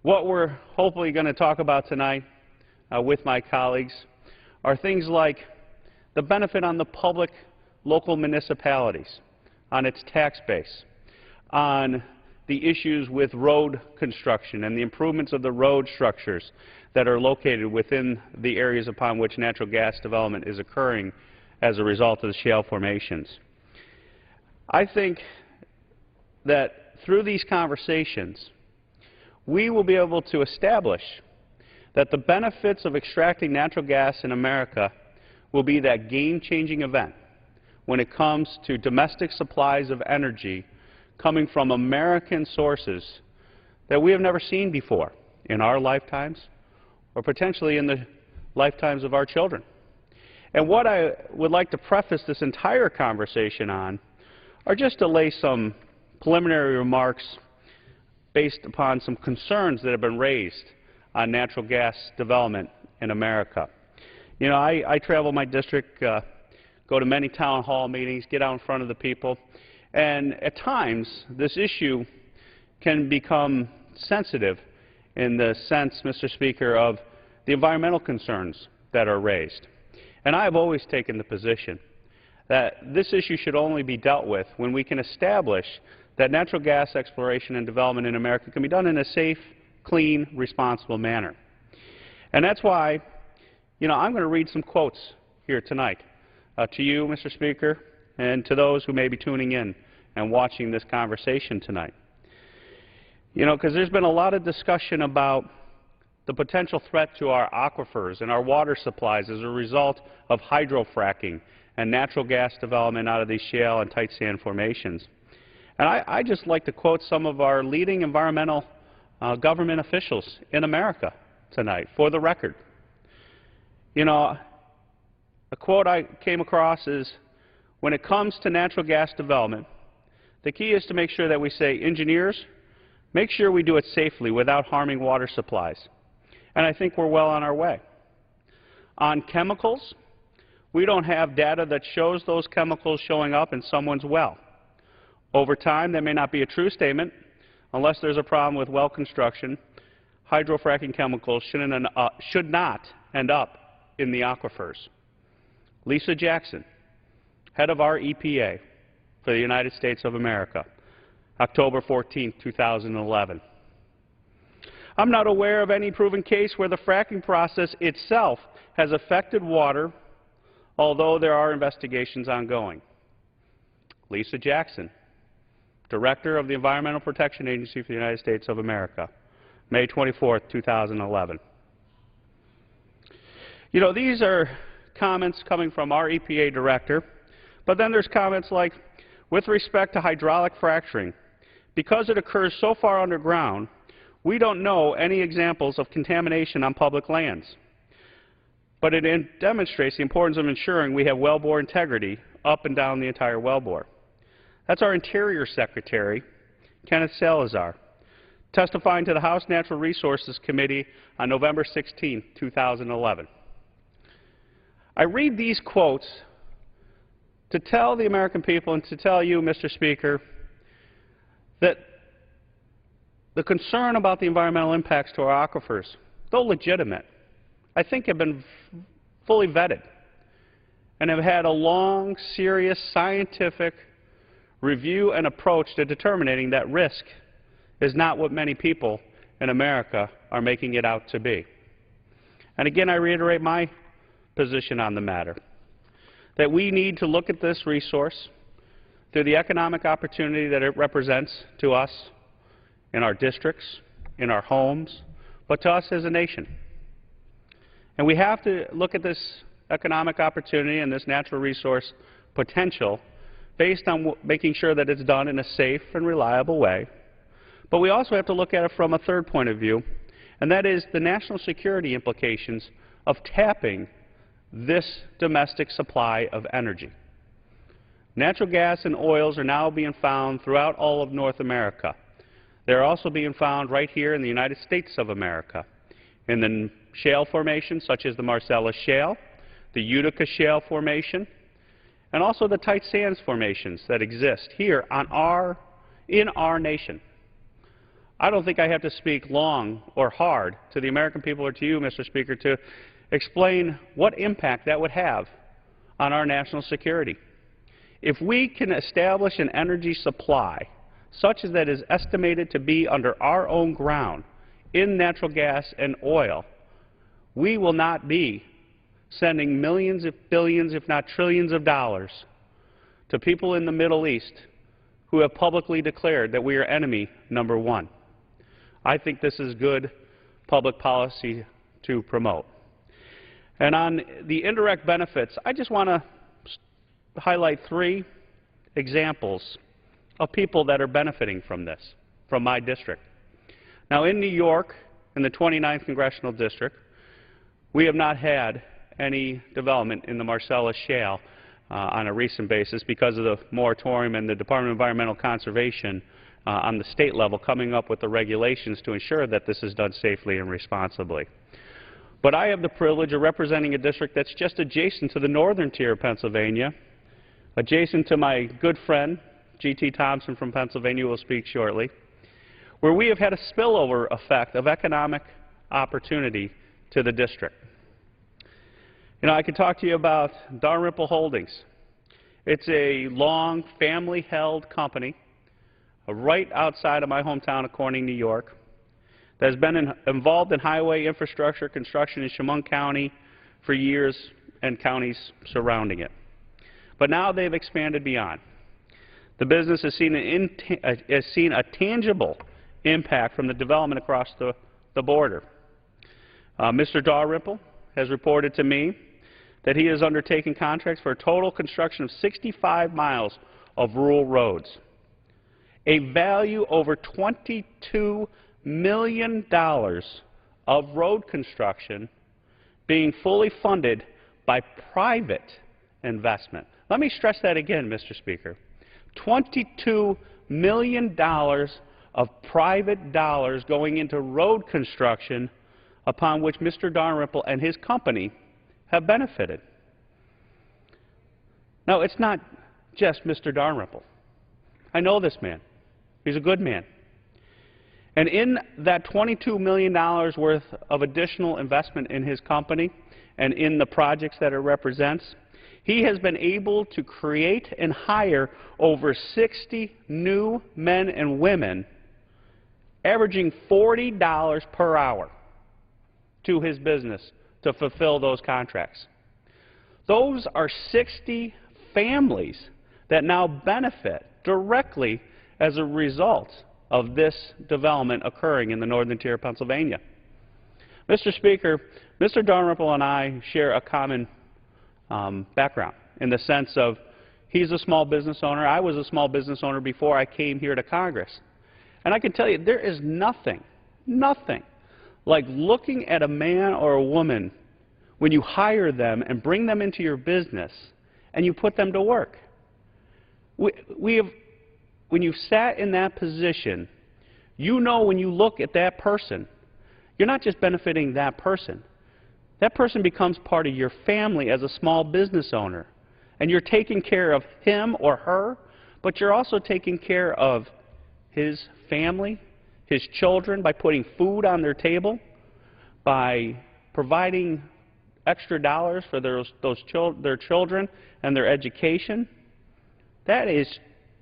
What we're hopefully going to talk about tonight with my colleagues are things like the benefit on the public local municipalities, on its tax base, on the issues with road construction and the improvements of the road structures that are located within the areas upon which natural gas development is occurring as a result of the shale formations. I think that through these conversations, we will be able to establish that the benefits of extracting natural gas in America will be that game-changing event when it comes to domestic supplies of energy coming from American sources that we have never seen before in our lifetimes or potentially in the lifetimes of our children. And what I would like to preface this entire conversation on are just to lay some preliminary remarks based upon some concerns that have been raised on natural gas development in America. You know, I travel my district, go to many town hall meetings, get out in front of the people, and at times this issue can become sensitive in the sense, Mr. Speaker, of the environmental concerns that are raised. And I have always taken the position that this issue should only be dealt with when we can establish that natural gas exploration and development in America can be done in a safe, clean, responsible manner. And that's why, you know, I'm going to read some quotes here tonight to you, Mr. Speaker, and to those who may be tuning in and watching this conversation tonight. You know, because there's been a lot of discussion about the potential threat to our aquifers and our water supplies as a result of hydrofracking and natural gas development out of these shale and tight sand formations. And I just like to quote some of our leading environmental government officials in America tonight, for the record. You know, a quote I came across is, when it comes to natural gas development, the key is to make sure that we say, engineers, make sure we do it safely without harming water supplies. And I think we're well on our way. On chemicals, we don't have data that shows those chemicals showing up in someone's well. Over time, that may not be a true statement. Unless there's a problem with well construction, hydrofracking chemicals should not end up in the aquifers. Lisa Jackson, head of our EPA for the United States of America, October 14, 2011. I'm not aware of any proven case where the fracking process itself has affected water, although there are investigations ongoing. Lisa Jackson, Director of the Environmental Protection Agency for the United States of America, May 24, 2011. You know, these are comments coming from our EPA director, but then there's comments like, with respect to hydraulic fracturing, because it occurs so far underground, we don't know any examples of contamination on public lands. But it demonstrates the importance of ensuring we have wellbore integrity up and down the entire wellbore. That's our Interior Secretary, Kenneth Salazar, testifying to the House Natural Resources Committee on November 16, 2011. I read these quotes to tell the American people and to tell you, Mr. Speaker, that the concern about the environmental impacts to our aquifers, though legitimate, I think have been fully vetted and have had a long, serious, scientific review and approach to determining that risk is not what many people in America are making it out to be. And again, I reiterate my position on the matter, that we need to look at this resource through the economic opportunity that it represents to us in our districts, in our homes, but to us as a nation. And we have to look at this economic opportunity and this natural resource potential based on making sure that it's done in a safe and reliable way. But we also have to look at it from a third point of view, and that is the national security implications of tapping this domestic supply of energy. Natural gas and oils are now being found throughout all of North America. They're also being found right here in the United States of America, in the shale formations such as the Marcellus Shale, the Utica Shale Formation, and also the tight sands formations that exist here in our nation. I don't think I have to speak long or hard to the American people or to you, Mr. Speaker, to explain what impact that would have on our national security. If we can establish an energy supply such as that is estimated to be under our own ground in natural gas and oil, we will not be sending millions, if billions, if not trillions of dollars to people in the Middle East who have publicly declared that we are enemy number one. I think this is good public policy to promote. And on the indirect benefits, I just want to highlight 3 examples of people that are benefiting from this, from my district. Now, in New York, in the 29th Congressional District, we have not had any development in the Marcellus Shale on a recent basis because of the moratorium and the Department of Environmental Conservation on the state level coming up with the regulations to ensure that this is done safely and responsibly. But I have the privilege of representing a district that's just adjacent to the northern tier of Pennsylvania, adjacent to my good friend, G.T. Thompson from Pennsylvania, who will speak shortly, where we have had a spillover effect of economic opportunity to the district. You know, I could talk to you about Dalrymple Holdings. It's a long family-held company right outside of my hometown of Corning, New York, that has been involved in highway infrastructure construction in Chemung County for years and counties surrounding it. But now they've expanded beyond. The business has seen a tangible impact from the development across the border. Mr. Dalrymple has reported to me that he has undertaken contracts for a total construction of 65 miles of rural roads, a value over $22 million of road construction being fully funded by private investment. Let me stress that again, Mr. Speaker. $22 million of private dollars going into road construction upon which Mr. Dalrymple and his company have benefited. Now, it's not just Mr. Dalrymple. I know this man. He's a good man. And in that $22 million worth of additional investment in his company and in the projects that it represents, he has been able to create and hire over 60 new men and women, averaging $40 per hour to his business to fulfill those contracts. Those are 60 families that now benefit directly as a result of this development occurring in the northern tier of Pennsylvania. Mr. Speaker, Mr. Dalrymple and I share a common background in the sense of he's a small business owner. I was a small business owner before I came here to Congress. And I can tell you, there is nothing like looking at a man or a woman when you hire them and bring them into your business and you put them to work. When you've sat in that position, you know when you look at that person, you're not just benefiting that person. That person becomes part of your family as a small business owner. And you're taking care of him or her, but you're also taking care of his family, his children, by putting food on their table, by providing extra dollars for their children and their education. That is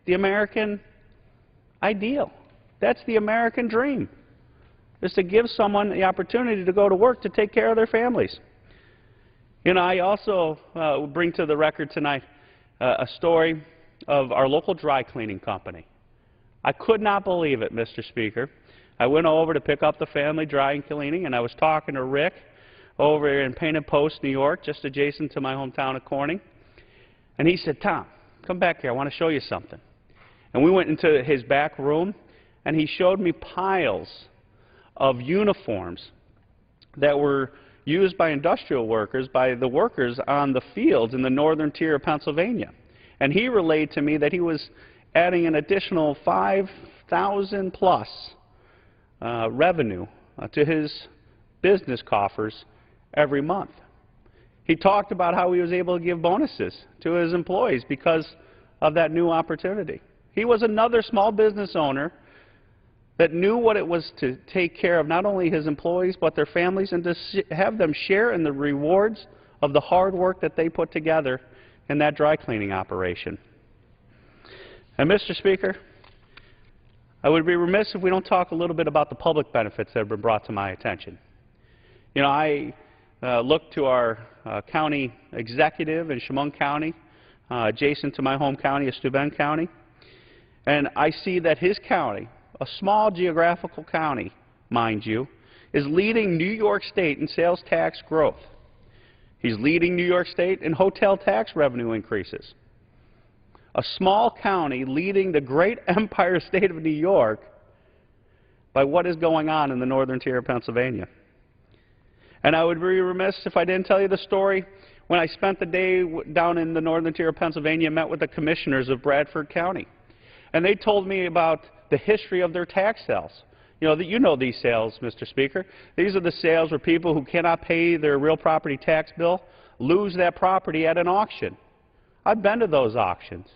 the American ideal. That's the American dream, is to give someone the opportunity to go to work to take care of their families. You know, I also bring to the record tonight a story of our local dry cleaning company. I could not believe it, Mr. Speaker. I went over to pick up the family dry cleaning, and I was talking to Rick over in Painted Post, New York, just adjacent to my hometown of Corning. And he said, "Tom, come back here. I want to show you something." And we went into his back room, and he showed me piles of uniforms that were used by industrial workers, by the workers on the fields in the northern tier of Pennsylvania. And he relayed to me that he was adding an additional 5,000 plus revenue to his business coffers every month. He talked about how he was able to give bonuses to his employees because of that new opportunity. He was another small business owner that knew what it was to take care of not only his employees but their families, and to have them share in the rewards of the hard work that they put together in that dry cleaning operation. And Mr. Speaker, I would be remiss if we don't talk a little bit about the public benefits that have been brought to my attention. You know, I look to our county executive in Chemung County, adjacent to my home county of Steuben County, and I see that his county, a small geographical county, mind you, is leading New York State in sales tax growth. He's leading New York State in hotel tax revenue increases. A small county leading the great empire state of New York by what is going on in the northern tier of Pennsylvania. And I would be remiss if I didn't tell you the story when I spent the day down in the northern tier of Pennsylvania and met with the commissioners of Bradford County. And they told me about the history of their tax sales. You know these sales, Mr. Speaker. These are the sales where people who cannot pay their real property tax bill lose that property at an auction. I've been to those auctions.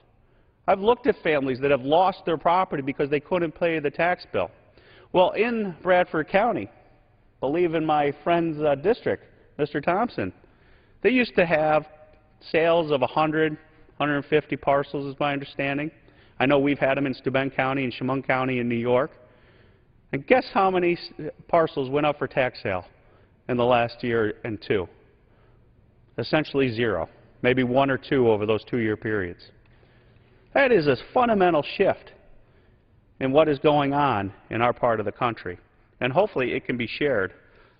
I've looked at families that have lost their property because they couldn't pay the tax bill. Well, in Bradford County, believe in my friend's district, Mr. Thompson, they used to have sales of 100, 150 parcels is my understanding. I know we've had them in Steuben County and Chemung County in New York. And guess how many parcels went up for tax sale in the last year and two? Essentially zero, maybe one or two over those 2-year periods. That is a fundamental shift in what is going on in our part of the country. And hopefully it can be shared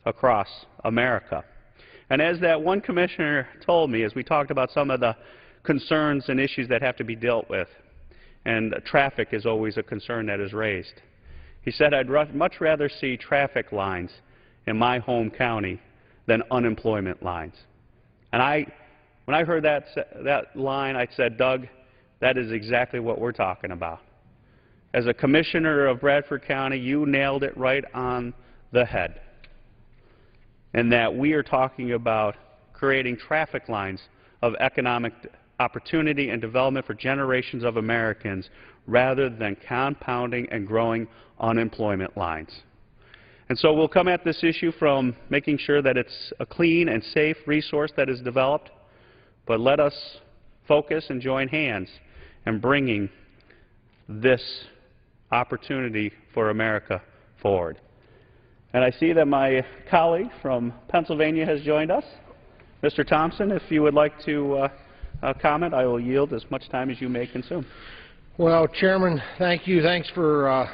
across America. And as that one commissioner told me, as we talked about some of the concerns and issues that have to be dealt with, and traffic is always a concern that is raised, he said, "I'd much rather see traffic lines in my home county than unemployment lines. And when I heard that line, I said, Doug, that is exactly what we're talking about. As a commissioner of Bradford County, you nailed it right on the head. And that we are talking about creating traffic lines of economic opportunity and development for generations of Americans rather than compounding and growing unemployment lines. And so we'll come at this issue from making sure that it's a clean and safe resource that is developed, but let us focus and join hands in bringing this opportunity for America forward. And I see that my colleague from Pennsylvania has joined us. Mr. Thompson, if you would like to comment, I will yield as much time as you may consume. Well, Chairman, thank you. Thanks for